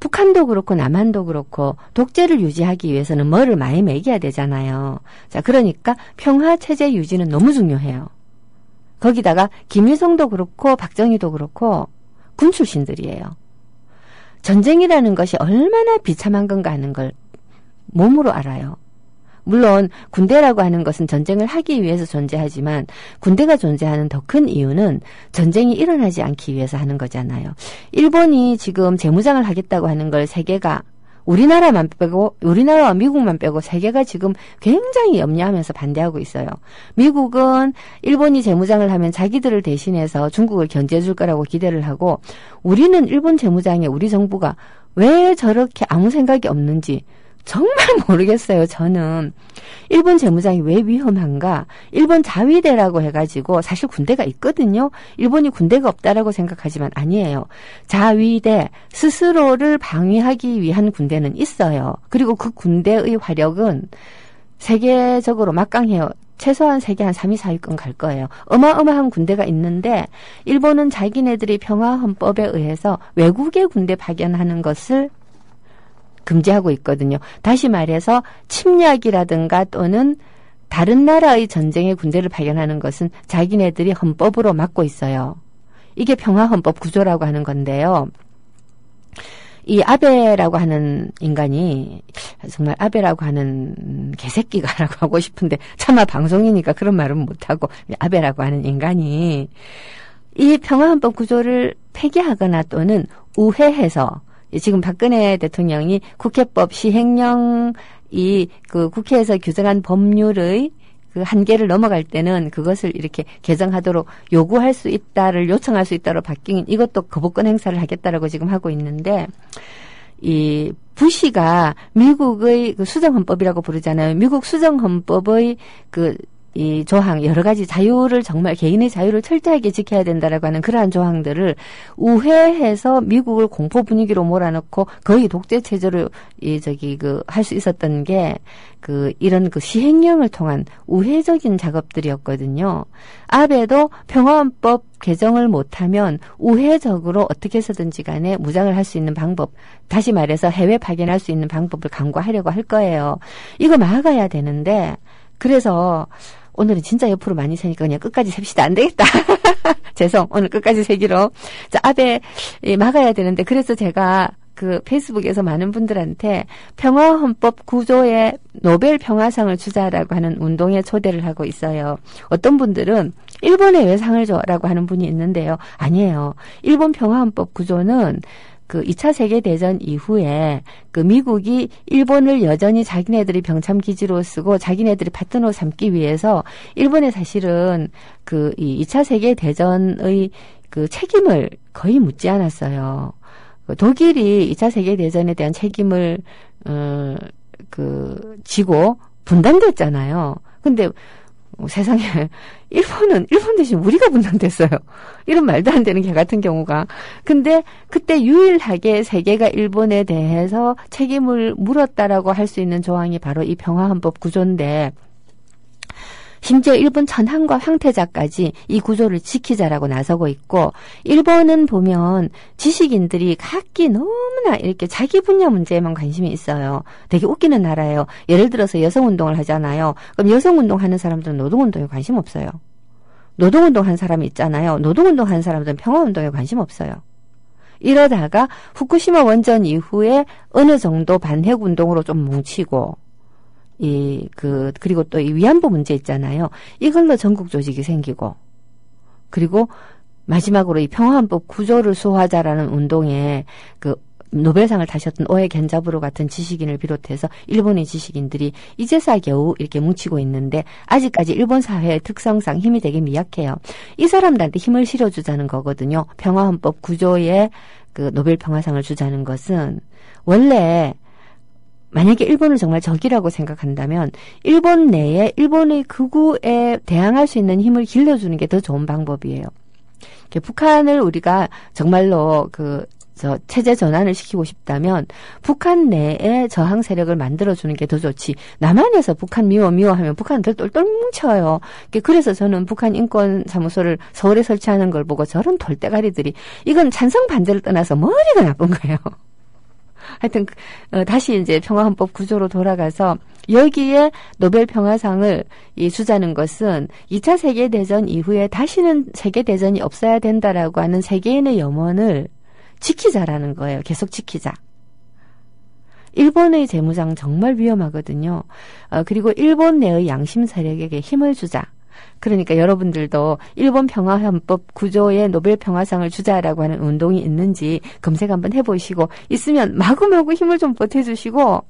북한도 그렇고 남한도 그렇고 독재를 유지하기 위해서는 뭐를 많이 매겨야 되잖아요. 자, 그러니까 평화 체제 유지는 너무 중요해요. 거기다가 김일성도 그렇고 박정희도 그렇고 군 출신들이에요. 전쟁이라는 것이 얼마나 비참한 건가 하는 걸 몸으로 알아요. 물론 군대라고 하는 것은 전쟁을 하기 위해서 존재하지만 군대가 존재하는 더 큰 이유는 전쟁이 일어나지 않기 위해서 하는 거잖아요. 일본이 지금 재무장을 하겠다고 하는 걸 세계가 우리나라와 미국만 빼고 세계가 지금 굉장히 염려하면서 반대하고 있어요. 미국은 일본이 재무장을 하면 자기들을 대신해서 중국을 견제해 줄 거라고 기대를 하고 우리는 일본 재무장에 우리 정부가 왜 저렇게 아무 생각이 없는지 정말 모르겠어요. 저는 일본 재무장이 왜 위험한가? 일본 자위대라고 해가지고 사실 군대가 있거든요. 일본이 군대가 없다라고 생각하지만 아니에요. 자위대 스스로를 방위하기 위한 군대는 있어요. 그리고 그 군대의 화력은 세계적으로 막강해요. 최소한 세계 한 3위, 4위권 갈 거예요. 어마어마한 군대가 있는데 일본은 자기네들이 평화헌법에 의해서 외국의 군대 파견하는 것을 금지하고 있거든요. 다시 말해서 침략이라든가 또는 다른 나라의 전쟁에 군대를 파견하는 것은 자기네들이 헌법으로 막고 있어요. 이게 평화헌법 구조라고 하는 건데요. 이 아베라고 하는 인간이 정말 아베라고 하는 개새끼가라고 하고 싶은데 차마 방송이니까 그런 말은 못하고 아베라고 하는 인간이 이 평화헌법 구조를 폐기하거나 또는 우회해서 지금 박근혜 대통령이 국회법 시행령이 그 국회에서 규정한 법률의 그 한계를 넘어갈 때는 그것을 이렇게 개정하도록 요구할 수 있다를 요청할 수 있다로 바뀐 이것도 거부권 행사를 하겠다라고 지금 하고 있는데 이 부시가 미국의 그 수정헌법이라고 부르잖아요. 미국 수정헌법의 이 조항, 여러 가지 자유를 정말 개인의 자유를 철저하게 지켜야 된다라고 하는 그러한 조항들을 우회해서 미국을 공포 분위기로 몰아넣고 거의 독재 체제로 할 수 있었던 게 이런 시행령을 통한 우회적인 작업들이었거든요. 아베도 평화헌법 개정을 못하면 우회적으로 어떻게 해서든지 간에 무장을 할 수 있는 방법, 다시 말해서 해외 파견할 수 있는 방법을 강구하려고 할 거예요. 이거 막아야 되는데 그래서 오늘은 진짜 옆으로 많이 세니까 그냥 끝까지 셉시다. 안 되겠다. 죄송. 오늘 끝까지 세기로. 자, 아베 막아야 되는데 그래서 제가 페이스북에서 많은 분들한테 평화헌법 구조에 노벨 평화상을 주자라고 하는 운동에 초대를 하고 있어요. 어떤 분들은 일본에 왜 상을 줘라고 하는 분이 있는데요. 아니에요. 일본 평화헌법 구조는 2차 세계대전 이후에 미국이 일본을 여전히 자기네들이 병참기지로 쓰고 자기네들이 파트너 삼기 위해서 일본에 사실은 이 2차 세계대전의 책임을 거의 묻지 않았어요. 독일이 2차 세계대전에 대한 책임을 지고 분단됐잖아요. 근데 세상에 일본 대신 우리가 분단됐어요. 이런 말도 안 되는 개 같은 경우가. 근데 그때 유일하게 세계가 일본에 대해서 책임을 물었다라고 할 수 있는 조항이 바로 이 평화헌법 구조인데 심지어 일본 천황과 황태자까지 이 구조를 지키자라고 나서고 있고 일본은 보면 지식인들이 각기 너무나 이렇게 자기 분야 문제에만 관심이 있어요. 되게 웃기는 나라예요. 예를 들어서 여성운동을 하잖아요. 그럼 여성운동하는 사람들은 노동운동에 관심 없어요. 노동운동 한 사람이 있잖아요. 노동운동 하는 사람들은 평화운동에 관심 없어요. 이러다가 후쿠시마 원전 이후에 어느 정도 반핵운동으로 좀 뭉치고 그리고 또 이 위안부 문제 있잖아요. 이걸로 전국 조직이 생기고, 그리고 마지막으로 이 평화헌법 구조를 수호하자라는 운동에 노벨상을 타셨던 오에 겐자부로 같은 지식인을 비롯해서 일본의 지식인들이 이제서야 겨우 이렇게 뭉치고 있는데 아직까지 일본 사회의 특성상 힘이 되게 미약해요. 이 사람들한테 힘을 실어주자는 거거든요. 평화헌법 구조에 그 노벨 평화상을 주자는 것은 원래 만약에 일본을 정말 적이라고 생각한다면 일본 내에 일본의 극우에 대항할 수 있는 힘을 길러주는 게 더 좋은 방법이에요. 북한을 우리가 정말로 체제 전환을 시키고 싶다면 북한 내에 저항 세력을 만들어주는 게 더 좋지. 남한에서 북한 미워하면 북한들 똘똘 뭉쳐요. 그래서 저는 북한 인권사무소를 서울에 설치하는 걸 보고 저런 돌대가리들이 이건 찬성 반대를 떠나서 머리가 나쁜 거예요. 하여튼 다시 이제 평화헌법 구조로 돌아가서 여기에 노벨 평화상을 주자는 것은 2차 세계대전 이후에 다시는 세계대전이 없어야 된다라고 하는 세계인의 염원을 지키자라는 거예요. 계속 지키자. 일본의 재무장 정말 위험하거든요. 그리고 일본 내의 양심 세력에게 힘을 주자. 그러니까 여러분들도 일본 평화헌법 구조에 노벨 평화상을 주자라고 하는 운동이 있는지 검색 한번 해보시고 있으면 마구마구 힘을 좀 보태주시고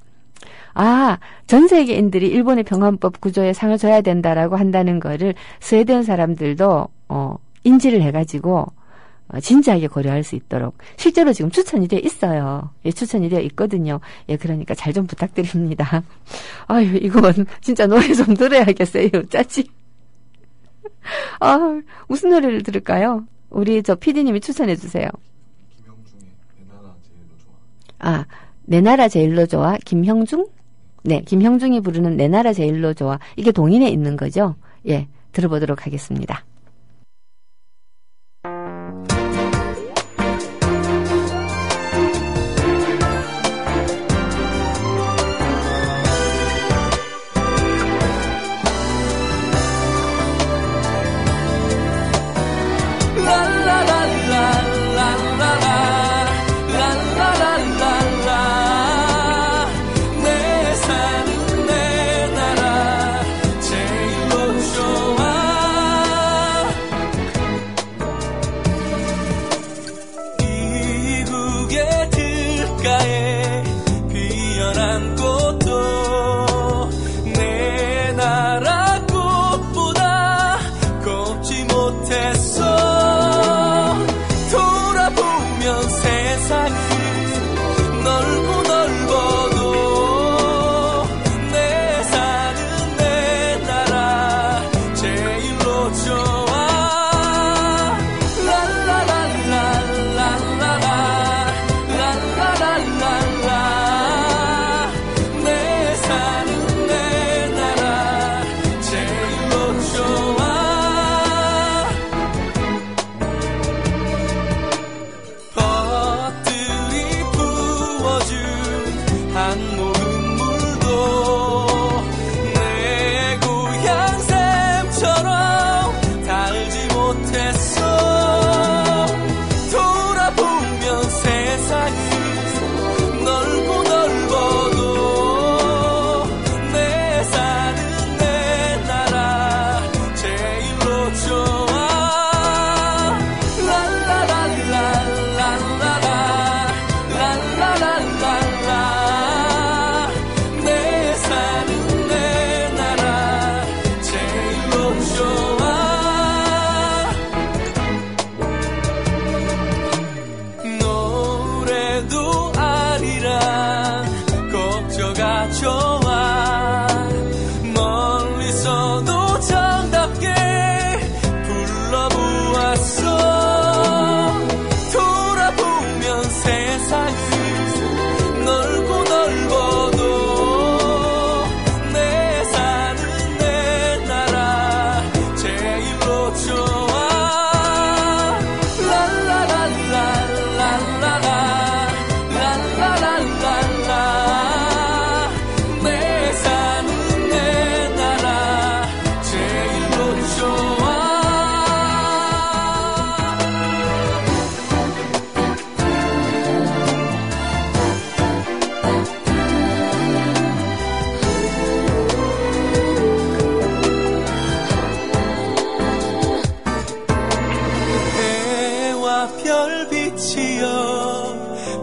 전 세계인들이 일본의 평화헌법 구조에 상을 줘야 된다라고 한다는 거를 스웨덴 사람들도 인지를 해가지고 진지하게 고려할 수 있도록 실제로 지금 추천이 되어 있어요. 추천이 되어 있거든요. 그러니까 잘 좀 부탁드립니다. 아유, 이건 진짜 노래 좀 들어야겠어요. 짜지. 무슨 노래를 들을까요? 우리 PD님이 추천해 주세요. 김형중의 내 나라 제일로 좋아. 내 나라 제일로 좋아. 김형중? 네, 김형중이 부르는 내 나라 제일로 좋아. 이게 동인에 있는 거죠? 들어보도록 하겠습니다.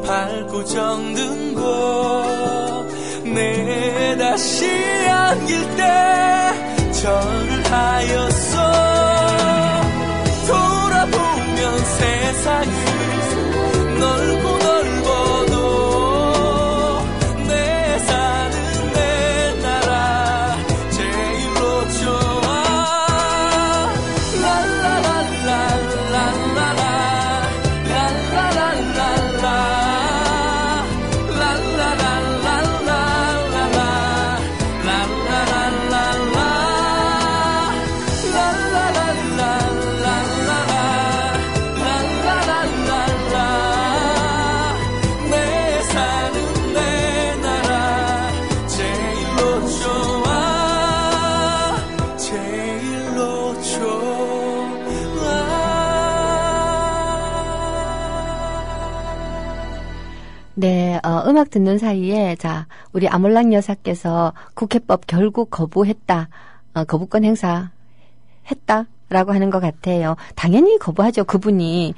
밟고 정든 곳 내 다시 안길 때 절을 하였어 돌아보면 세상은 넓고 넓어도 내 사는 내 나라 제일로 좋아 네, 음악 듣는 사이에, 자, 우리 아몰랑 여사께서 국회법 결국 거부했다. 거부권 행사 했다. 라고 하는 것 같아요. 당연히 거부하죠. 그분은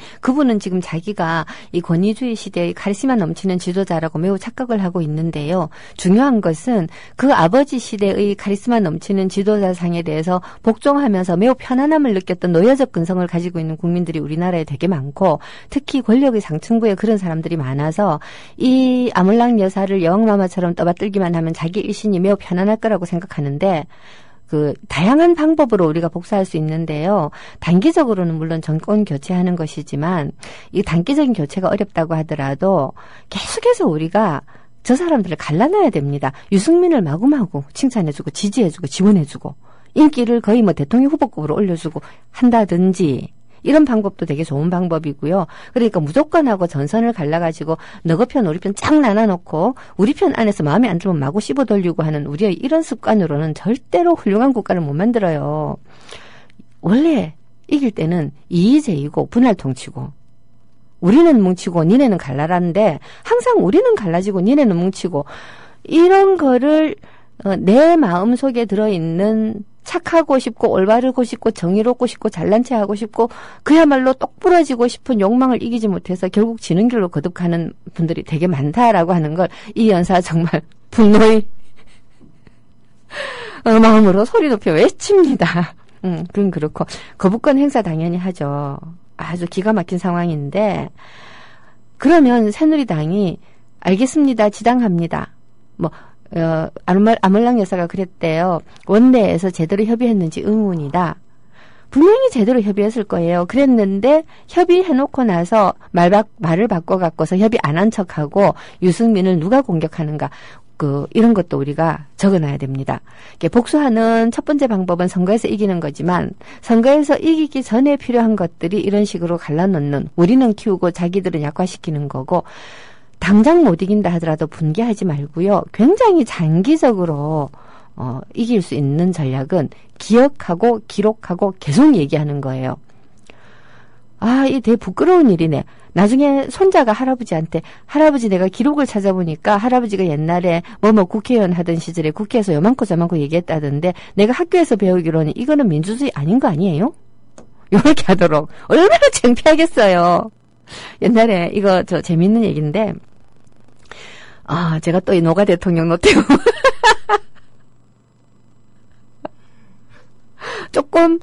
지금 자기가 이 권위주의 시대의 카리스마 넘치는 지도자라고 매우 착각을 하고 있는데요. 중요한 것은 그 아버지 시대의 카리스마 넘치는 지도자상에 대해서 복종하면서 매우 편안함을 느꼈던 노예적 근성을 가지고 있는 국민들이 우리나라에 되게 많고 특히 권력의 상층부에 그런 사람들이 많아서 이 아몰랑 여사를 여왕마마처럼 떠받들기만 하면 자기 일신이 매우 편안할 거라고 생각하는데 다양한 방법으로 우리가 복사할 수 있는데요. 단기적으로는 물론 정권 교체하는 것이지만, 이 단기적인 교체가 어렵다고 하더라도 계속해서 우리가 저 사람들을 갈라놔야 됩니다. 유승민을 마구마구 칭찬해주고, 지지해주고, 지원해주고, 인기를 거의 대통령 후보급으로 올려주고 한다든지, 이런 방법도 되게 좋은 방법이고요. 그러니까 무조건 하고 전선을 갈라가지고 너거 편 우리 편 쫙 나눠놓고 우리 편 안에서 마음에 안 들면 마구 씹어 돌리고 하는 우리의 이런 습관으로는 절대로 훌륭한 국가를 못 만들어요. 원래 이길 때는 이의제이고 분할통치고 우리는 뭉치고 니네는 갈라라는데 항상 우리는 갈라지고 니네는 뭉치고 이런 거를 내 마음속에 들어있는 착하고 싶고 올바르고 싶고 정의롭고 싶고 잘난 체 하고 싶고 그야말로 똑부러지고 싶은 욕망을 이기지 못해서 결국 지는 길로 거듭가는 분들이 되게 많다라고 하는 걸 이 연사 정말 분노의 마음으로 소리 높여 외칩니다. 그건 그렇고 거부권 행사 당연히 하죠. 아주 기가 막힌 상황인데 그러면 새누리당이 알겠습니다. 지당합니다. 아몰랑 여사가 그랬대요. 원내에서 제대로 협의했는지 의문이다. 분명히 제대로 협의했을 거예요. 그랬는데 협의해놓고 나서 말을 바꿔갖고서 협의 안 한 척하고 유승민을 누가 공격하는가. 이런 것도 우리가 적어놔야 됩니다. 복수하는 첫 번째 방법은 선거에서 이기는 거지만 선거에서 이기기 전에 필요한 것들이 이런 식으로 갈라놓는 우리는 키우고 자기들은 약화시키는 거고 당장 못 이긴다 하더라도 분개하지 말고요. 굉장히 장기적으로 이길 수 있는 전략은 기억하고 기록하고 계속 얘기하는 거예요. 이 되게 부끄러운 일이네. 나중에 손자가 할아버지한테 할아버지 내가 기록을 찾아보니까 할아버지가 옛날에 국회의원 하던 시절에 국회에서 요만코 저만코 얘기했다던데 내가 학교에서 배우기로는 이거는 민주주의 아닌 거 아니에요? 이렇게 하도록 얼마나 창피하겠어요. 옛날에 이거 재밌는 얘기인데 제가 또 이 노가 대통령 노태우 조금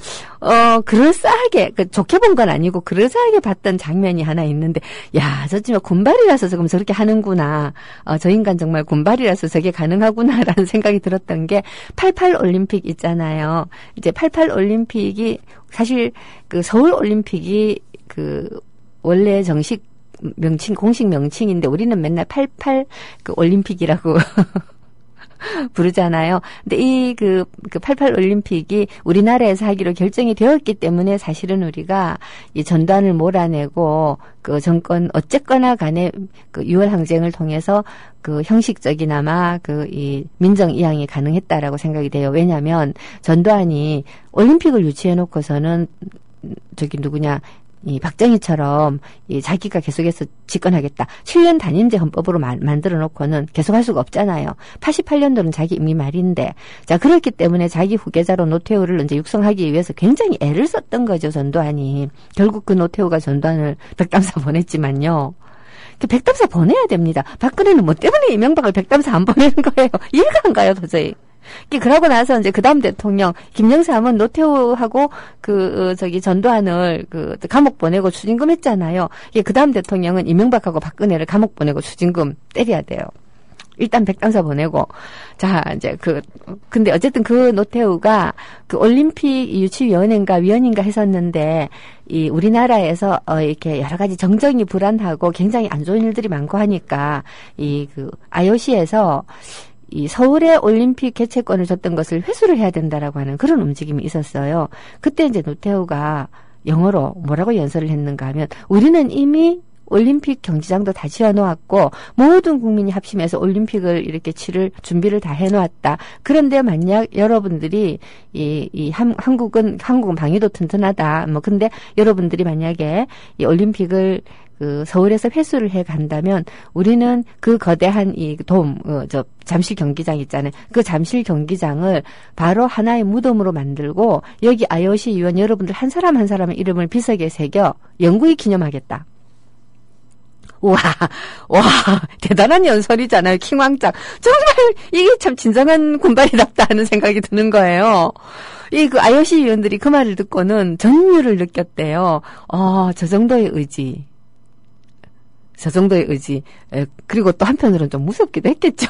그럴싸하게 좋게 본 건 아니고 그럴싸하게 봤던 장면이 하나 있는데 저 정말 군발이라서 조금 저렇게 하는구나. 저 인간 정말 군발이라서 저게 가능하구나라는 생각이 들었던 게 88 올림픽 있잖아요. 이제 88 올림픽이 사실 서울 올림픽이 원래 정식 명칭, 공식 명칭인데 우리는 맨날 88 올림픽이라고 부르잖아요. 근데 88 올림픽이 우리나라에서 하기로 결정이 되었기 때문에 사실은 우리가 이 전두환을 몰아내고 정권 어쨌거나 간에 6월 항쟁을 통해서 형식적이나마 이 민정 이양이 가능했다라고 생각이 돼요. 왜냐하면 전두환이 올림픽을 유치해 놓고서는 이 박정희처럼 자기가 계속해서 집권하겠다. 7년 단임제 헌법으로 만들어 놓고는 계속할 수가 없잖아요. 88년도는 자기 이미 말인데. 자, 그렇기 때문에 자기 후계자로 노태우를 이제 육성하기 위해서 굉장히 애를 썼던 거죠, 전두환이. 결국 노태우가 전두환을 백담사 보냈지만요. 백담사 보내야 됩니다. 박근혜는 뭐 때문에 이명박을 백담사 안 보내는 거예요. 이해가 안 가요, 도저히. 그러고 나서 이제 그 다음 대통령, 김영삼은 노태우하고 전두환을 감옥 보내고 추징금 했잖아요. 그 다음 대통령은 이명박하고 박근혜를 감옥 보내고 추징금 때려야 돼요. 일단 백담사 보내고. 자, 이제 근데 어쨌든 노태우가 올림픽 유치위원회인가 위원인가 했었는데, 우리나라에서, 이렇게 여러 가지 정정이 불안하고 굉장히 안 좋은 일들이 많고 하니까, IOC에서 서울에 올림픽 개최권을 줬던 것을 회수를 해야 된다라고 하는 그런 움직임이 있었어요. 그때 이제 노태우가 영어로 뭐라고 연설을 했는가 하면, 우리는 이미 올림픽 경기장도 다 지어놓았고 모든 국민이 합심해서 올림픽을 이렇게 치를 준비를 다 해놓았다. 그런데 만약 여러분들이 한국은 방위도 튼튼하다. 근데 여러분들이 만약에 이 올림픽을 서울에서 회수를 해 간다면 우리는 그 거대한 잠실 경기장 있잖아요. 그 잠실 경기장을 바로 하나의 무덤으로 만들고 여기 IOC 위원 여러분들 한 사람 한 사람의 이름을 비석에 새겨 영구히 기념하겠다. 와, 대단한 연설이잖아요. 킹왕짱. 정말 이게 참 진정한 군발이답다 하는 생각이 드는 거예요. IOC 위원들이 그 말을 듣고는 전율을 느꼈대요. 저 정도의 의지. 그리고 또 한편으로는 좀 무섭기도 했겠죠.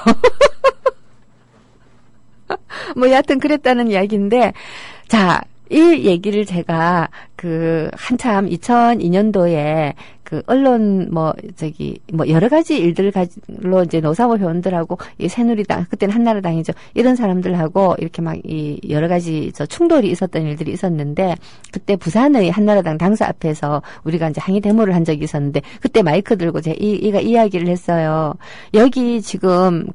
여하튼 그랬다는 이야기인데, 자, 이 얘기를 제가 한참 2002년도에 언론 여러 가지 일들로 이제 노사모 회원들하고 이 새누리당, 그때는 한나라당이죠. 이런 사람들하고 이렇게 여러 가지 충돌이 있었던 일들이 있었는데, 그때 부산의 한나라당 당사 앞에서 우리가 이제 항의 데모를 한 적이 있었는데, 그때 마이크 들고 제가 이야기를 했어요. 여기 지금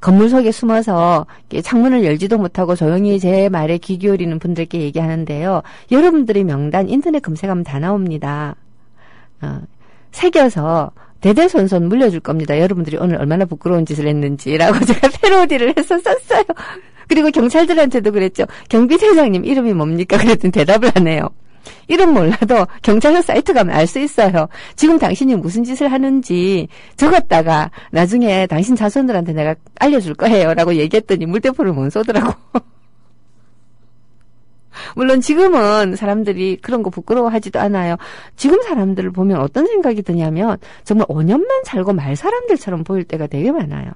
건물 속에 숨어서 창문을 열지도 못하고 조용히 제 말에 귀 기울이는 분들께 얘기하는데요. 여러분들의 명단 인터넷 검색하면 다 나옵니다. 새겨서 대대손손 물려줄 겁니다. 여러분들이 오늘 얼마나 부끄러운 짓을 했는지라고 제가 패러디를 했었어요. 그리고 경찰들한테도 그랬죠. 경비대장님 이름이 뭡니까? 그랬더니 대답을 안 해요. 이름 몰라도 경찰서 사이트 가면 알 수 있어요. 지금 당신이 무슨 짓을 하는지 적었다가 나중에 당신 자손들한테 내가 알려줄 거예요 라고 얘기했더니 물대포를 못 쏘더라고. 물론 지금은 사람들이 그런 거 부끄러워하지도 않아요. 지금 사람들을 보면 어떤 생각이 드냐면 정말 5년만 살고 말 사람들처럼 보일 때가 되게 많아요.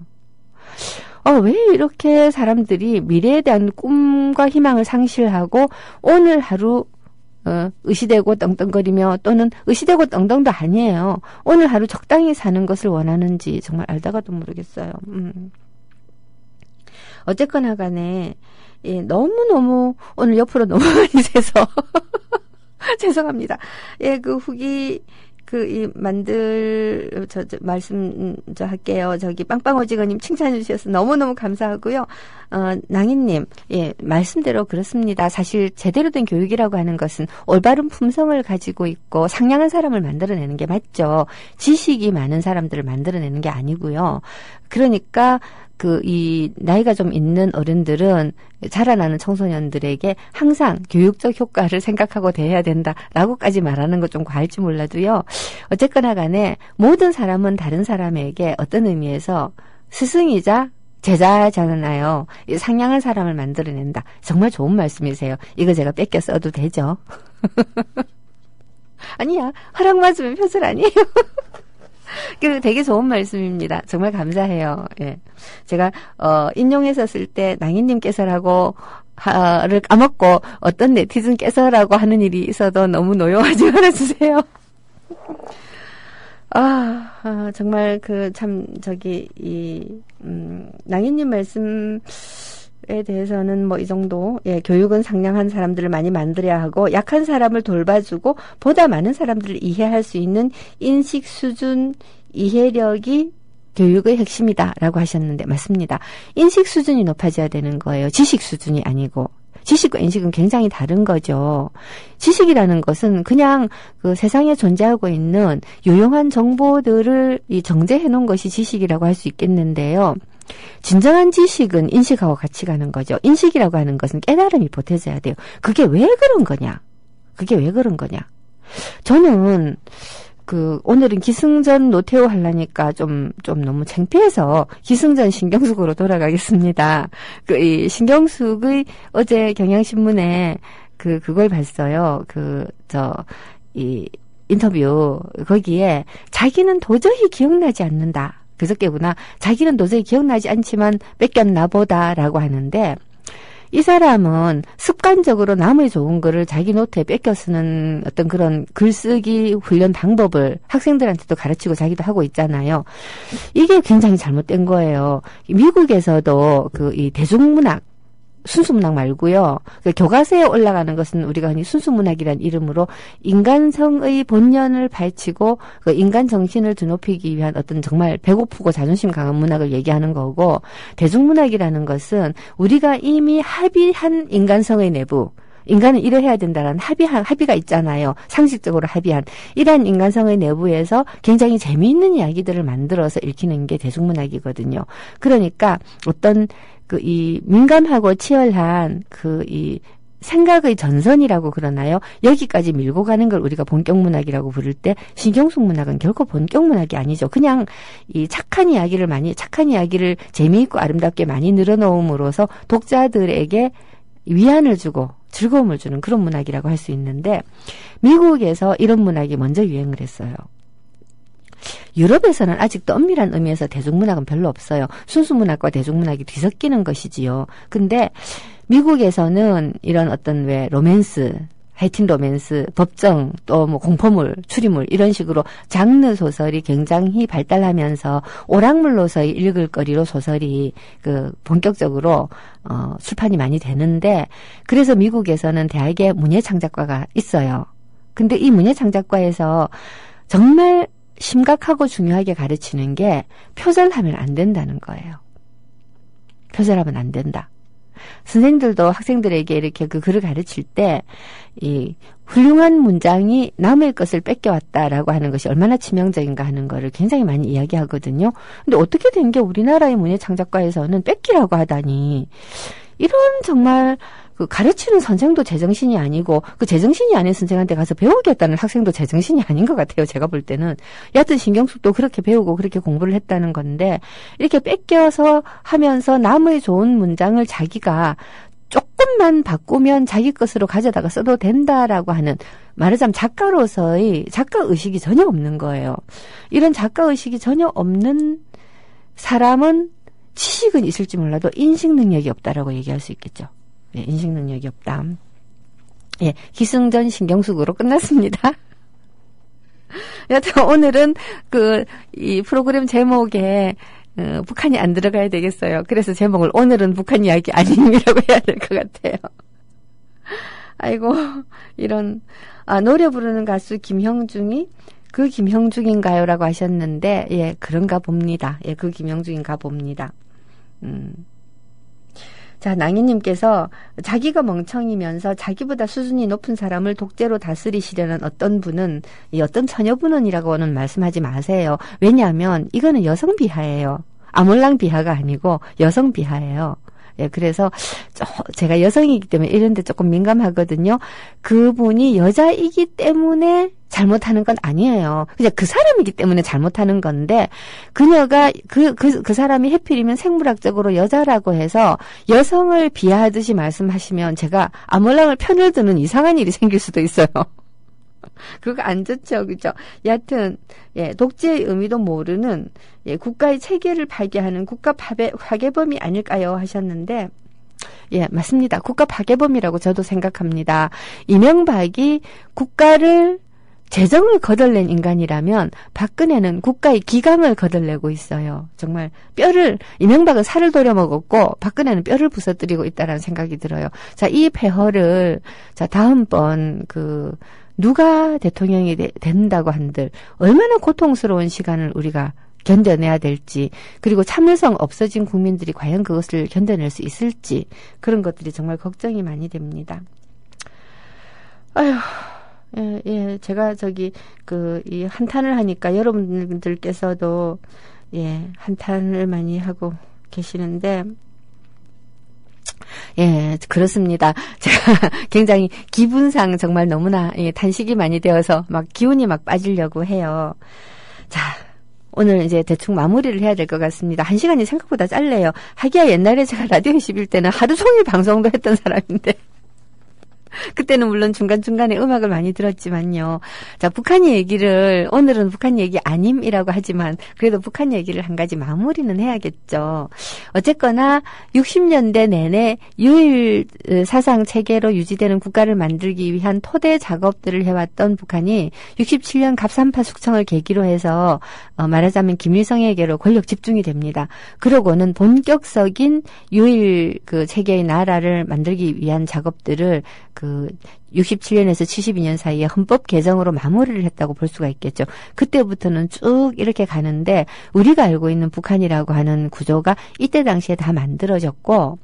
왜 이렇게 사람들이 미래에 대한 꿈과 희망을 상실하고 오늘 하루 의시되고 떵떵거리며, 또는 의시되고 떵떵도 아니에요. 오늘 하루 적당히 사는 것을 원하는지 정말 알다가도 모르겠어요. 어쨌거나 간에 너무너무 오늘 옆으로 너무 많이 새서 죄송합니다. 후기 말씀 할게요. 빵빵오징어님 칭찬해 주셔서 너무너무 감사하고요. 낭인님, 말씀대로 그렇습니다. 사실 제대로 된 교육이라고 하는 것은 올바른 품성을 가지고 있고 상냥한 사람을 만들어내는 게 맞죠. 지식이 많은 사람들을 만들어내는 게 아니고요. 그러니까 나이가 좀 있는 어른들은 자라나는 청소년들에게 항상 교육적 효과를 생각하고 대해야 된다라고까지 말하는 것 좀 과할지 몰라도요. 어쨌거나 간에 모든 사람은 다른 사람에게 어떤 의미에서 스승이자 제자잖아요. 상냥한 사람을 만들어낸다. 정말 좋은 말씀이세요. 이거 제가 뺏겨 써도 되죠? 아니야. 허락 맞으면 표절 아니에요. 되게 좋은 말씀입니다. 정말 감사해요. 제가 인용했었을 때 낭인님께서라고 를 까먹고 어떤 네티즌께서라고 하는 일이 있어도 너무 노여워하지 말아주세요. 정말 낭인님 말씀에 대해서는 이 정도, 교육은 상냥한 사람들을 많이 만들어야 하고, 약한 사람을 돌봐주고, 보다 많은 사람들을 이해할 수 있는 인식 수준, 이해력이 교육의 핵심이다라고 하셨는데, 맞습니다. 인식 수준이 높아져야 되는 거예요. 지식 수준이 아니고. 지식과 인식은 굉장히 다른 거죠. 지식이라는 것은 그냥 세상에 존재하고 있는 유용한 정보들을 정제해 놓은 것이 지식이라고 할 수 있겠는데요. 진정한 지식은 인식하고 같이 가는 거죠. 인식이라고 하는 것은 깨달음이 보태져야 돼요. 그게 왜 그런 거냐? 저는 오늘은 기승전 노태우 하려니까 좀 너무 창피해서 기승전 신경숙으로 돌아가겠습니다. 이 신경숙의 어제 경향신문에 그걸 봤어요. 이 인터뷰, 거기에 자기는 도저히 기억나지 않는다. 그저께구나. 자기는 도저히 기억나지 않지만 뺏겼나 보다라고 하는데, 이 사람은 습관적으로 남의 좋은 거를 자기 노트에 뺏겨 쓰는 어떤 그런 글쓰기 훈련 방법을 학생들한테도 가르치고 자기도 하고 있잖아요. 이게 굉장히 잘못된 거예요. 미국에서도 이 대중문학, 순수문학 말고요. 교과서에 올라가는 것은 우리가 흔히 순수문학이라는 이름으로 인간성의 본연을 발치고 인간 정신을 드높이기 위한 어떤 정말 배고프고 자존심 강한 문학을 얘기하는 거고, 대중문학이라는 것은 우리가 이미 합의한 인간성의 내부, 인간은 이래야 된다라는 합의가 있잖아요. 상식적으로 합의한. 이러한 인간성의 내부에서 굉장히 재미있는 이야기들을 만들어서 읽히는 게 대중문학이거든요. 그러니까 어떤 이 민감하고 치열한 이 생각의 전선이라고 그러나요? 여기까지 밀고 가는 걸 우리가 본격문학이라고 부를 때, 신경숙 문학은 결코 본격문학이 아니죠. 그냥 이 착한 이야기를 재미있고 아름답게 많이 늘어놓음으로써 독자들에게 위안을 주고 즐거움을 주는 그런 문학이라고 할 수 있는데, 미국에서 이런 문학이 먼저 유행을 했어요. 유럽에서는 아직도 엄밀한 의미에서 대중문학은 별로 없어요. 순수문학과 대중문학이 뒤섞이는 것이지요. 근데 미국에서는 이런 어떤 로맨스, 하이틴 로맨스, 법정, 또 공포물, 추리물 이런 식으로 장르 소설이 굉장히 발달하면서 오락물로서의 읽을 거리로 소설이 본격적으로 출판이 많이 되는데, 그래서 미국에서는 대학에 문예창작과가 있어요. 근데 이 문예창작과에서 정말 심각하고 중요하게 가르치는 게 표절하면 안 된다는 거예요. 표절하면 안 된다. 선생님들도 학생들에게 이렇게 글을 가르칠 때 이 훌륭한 문장이 남의 것을 뺏겨왔다라고 하는 것이 얼마나 치명적인가 하는 거를 굉장히 많이 이야기하거든요. 근데 어떻게 된 게 우리나라의 문예창작과에서는 뺏기라고 하다니, 이런 정말 가르치는 선생도 제정신이 아니고 제정신이 아닌 선생한테 가서 배우겠다는 학생도 제정신이 아닌 것 같아요. 제가 볼 때는. 여하튼 신경숙도 그렇게 배우고 그렇게 공부를 했다는 건데, 이렇게 뺏겨서 하면서 남의 좋은 문장을 자기가 조금만 바꾸면 자기 것으로 가져다가 써도 된다라고 하는, 말하자면 작가로서의 작가의식이 전혀 없는 거예요. 이런 작가의식이 전혀 없는 사람은 지식은 있을지 몰라도 인식 능력이 없다라고 얘기할 수 있겠죠. 예, 인식 능력이 없다. 예, 기승전 신경숙으로 끝났습니다. 여튼 오늘은 이 프로그램 제목에 북한이 안 들어가야 되겠어요. 그래서 제목을 오늘은 북한 이야기 아님이라고 해야 될 것 같아요. 아이고, 이런, 노래 부르는 가수 김형중이 김형중인가요? 라고 하셨는데, 예, 그런가 봅니다. 예, 김형중인가 봅니다. 자, 낭희님께서 자기가 멍청이면서 자기보다 수준이 높은 사람을 독재로 다스리시려는 어떤 분은, 이 어떤 처녀분은이라고는 말씀하지 마세요. 왜냐하면 이거는 여성 비하예요. 아몰랑 비하가 아니고 여성 비하예요. 예, 그래서 제가 여성이기 때문에 이런 데 조금 민감하거든요. 그분이 여자이기 때문에 잘못하는 건 아니에요. 그냥 그 사람이기 때문에 잘못하는 건데, 그녀가 그 사람이 해필이면 생물학적으로 여자라고 해서 여성을 비하하듯이 말씀하시면 제가 아몰랑을 편을 드는 이상한 일이 생길 수도 있어요. 그거 안 좋죠, 그죠? 여하튼, 예, 독재의 의미도 모르는, 예, 국가의 체계를 파괴하는 국가 파괴범이 아닐까요? 하셨는데, 예, 맞습니다. 국가 파괴범이라고 저도 생각합니다. 이명박이 국가를, 재정을 거덜낸 인간이라면 박근혜는 국가의 기강을 거덜내고 있어요. 정말 이명박은 살을 도려먹었고 박근혜는 뼈를 부서뜨리고 있다라는 생각이 들어요. 자, 이 폐허를, 다음번 누가 대통령이 된다고 한들 얼마나 고통스러운 시간을 우리가 견뎌내야 될지, 그리고 참을성 없어진 국민들이 과연 그것을 견뎌낼 수 있을지, 그런 것들이 정말 걱정이 많이 됩니다. 아휴, 예, 제가 이 한탄을 하니까 여러분들께서도, 예, 한탄을 많이 하고 계시는데, 예, 그렇습니다. 제가 굉장히 기분상 정말 너무나 탄식이 많이 되어서 막 기운이 막 빠지려고 해요. 자, 오늘 이제 대충 마무리를 해야 될 것 같습니다. 1시간이 생각보다 짧네요. 하기야 옛날에 제가 라디오 21 때는 하루 종일 방송도 했던 사람인데 그때는 물론 중간중간에 음악을 많이 들었지만요. 자, 북한 얘기를, 오늘은 북한 얘기 아님이라고 하지만, 그래도 북한 얘기를 한 가지 마무리는 해야겠죠. 어쨌거나, 60년대 내내 유일 사상 체계로 유지되는 국가를 만들기 위한 토대 작업들을 해왔던 북한이 67년 갑산파 숙청을 계기로 해서, 말하자면 김일성에게로 권력 집중이 됩니다. 그러고는 본격적인 유일 그 체계의 나라를 만들기 위한 작업들을 67년에서 72년 사이에 헌법 개정으로 마무리를 했다고 볼 수가 있겠죠. 그때부터는 쭉 이렇게 가는데 우리가 알고 있는 북한이라고 하는 구조가 이때 당시에 다 만들어졌고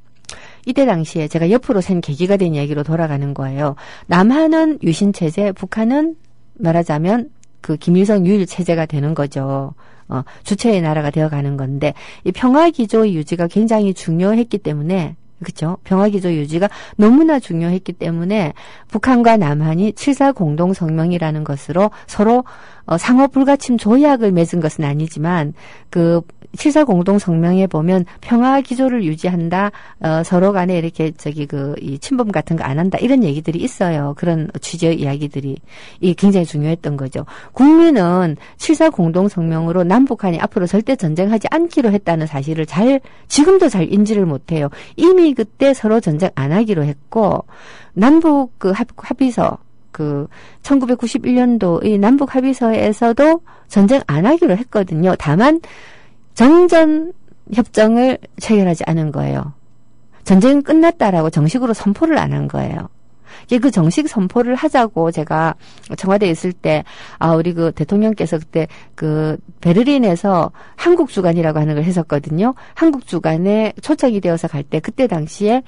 이때 당시에 제가 옆으로 센 계기가 된 이야기로 돌아가는 거예요. 남한은 유신체제, 북한은 말하자면 그 김일성 유일 체제가 되는 거죠. 주체의 나라가 되어가는 건데 이 평화기조의 유지가 굉장히 중요했기 때문에 그렇죠. 평화기조 유지가 너무나 중요했기 때문에 북한과 남한이 7.4 공동성명이라는 것으로 서로 상호 불가침 조약을 맺은 것은 아니지만 그 7.4 공동성명에 보면 평화 기조를 유지한다. 서로 간에 이렇게 이 침범 같은 거 안 한다. 이런 얘기들이 있어요. 그런 취지의 이야기들이. 이게 굉장히 중요했던 거죠. 국민은 7.4 공동성명으로 남북한이 앞으로 절대 전쟁하지 않기로 했다는 사실을 지금도 잘 인지를 못해요. 이미 그때 서로 전쟁 안 하기로 했고, 남북 합의서, 1991년도 이 남북 합의서에서도 전쟁 안 하기로 했거든요. 다만, 정전 협정을 체결하지 않은 거예요. 전쟁은 끝났다라고 정식으로 선포를 안 한 거예요. 그 정식 선포를 하자고 제가 청와대에 있을 때, 우리 대통령께서 그때 베를린에서 한국 주간이라고 하는 걸 했었거든요. 한국 주간에 초청이 되어서 갈 때, 그때 당시에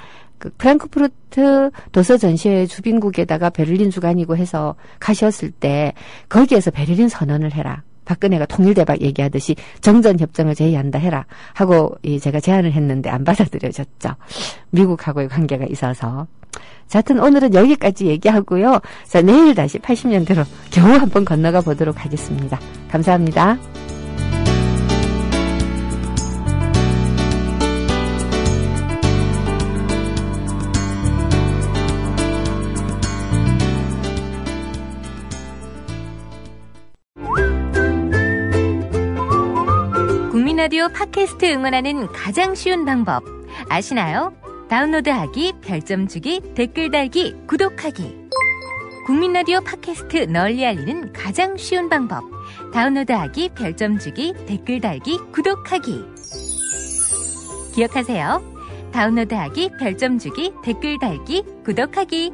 프랑크푸르트 도서 전시회 주빈국에다가 베를린 주간이고 해서 가셨을 때, 거기에서 베를린 선언을 해라. 박근혜가 통일대박 얘기하듯이 정전협정을 제의한다 해라 하고 제가 제안을 했는데 안 받아들여졌죠. 미국하고의 관계가 있어서. 자, 하여튼 오늘은 여기까지 얘기하고요. 자, 내일 다시 80년대로 겨우 한번 건너가 보도록 하겠습니다. 감사합니다. 국민라디오 팟캐스트 응원하는 가장 쉬운 방법 아시나요? 다운로드하기, 별점 주기, 댓글 달기, 구독하기. 국민라디오 팟캐스트 널리 알리는 가장 쉬운 방법. 다운로드하기, 별점 주기, 댓글 달기, 구독하기. 기억하세요. 다운로드하기, 별점 주기, 댓글 달기, 구독하기.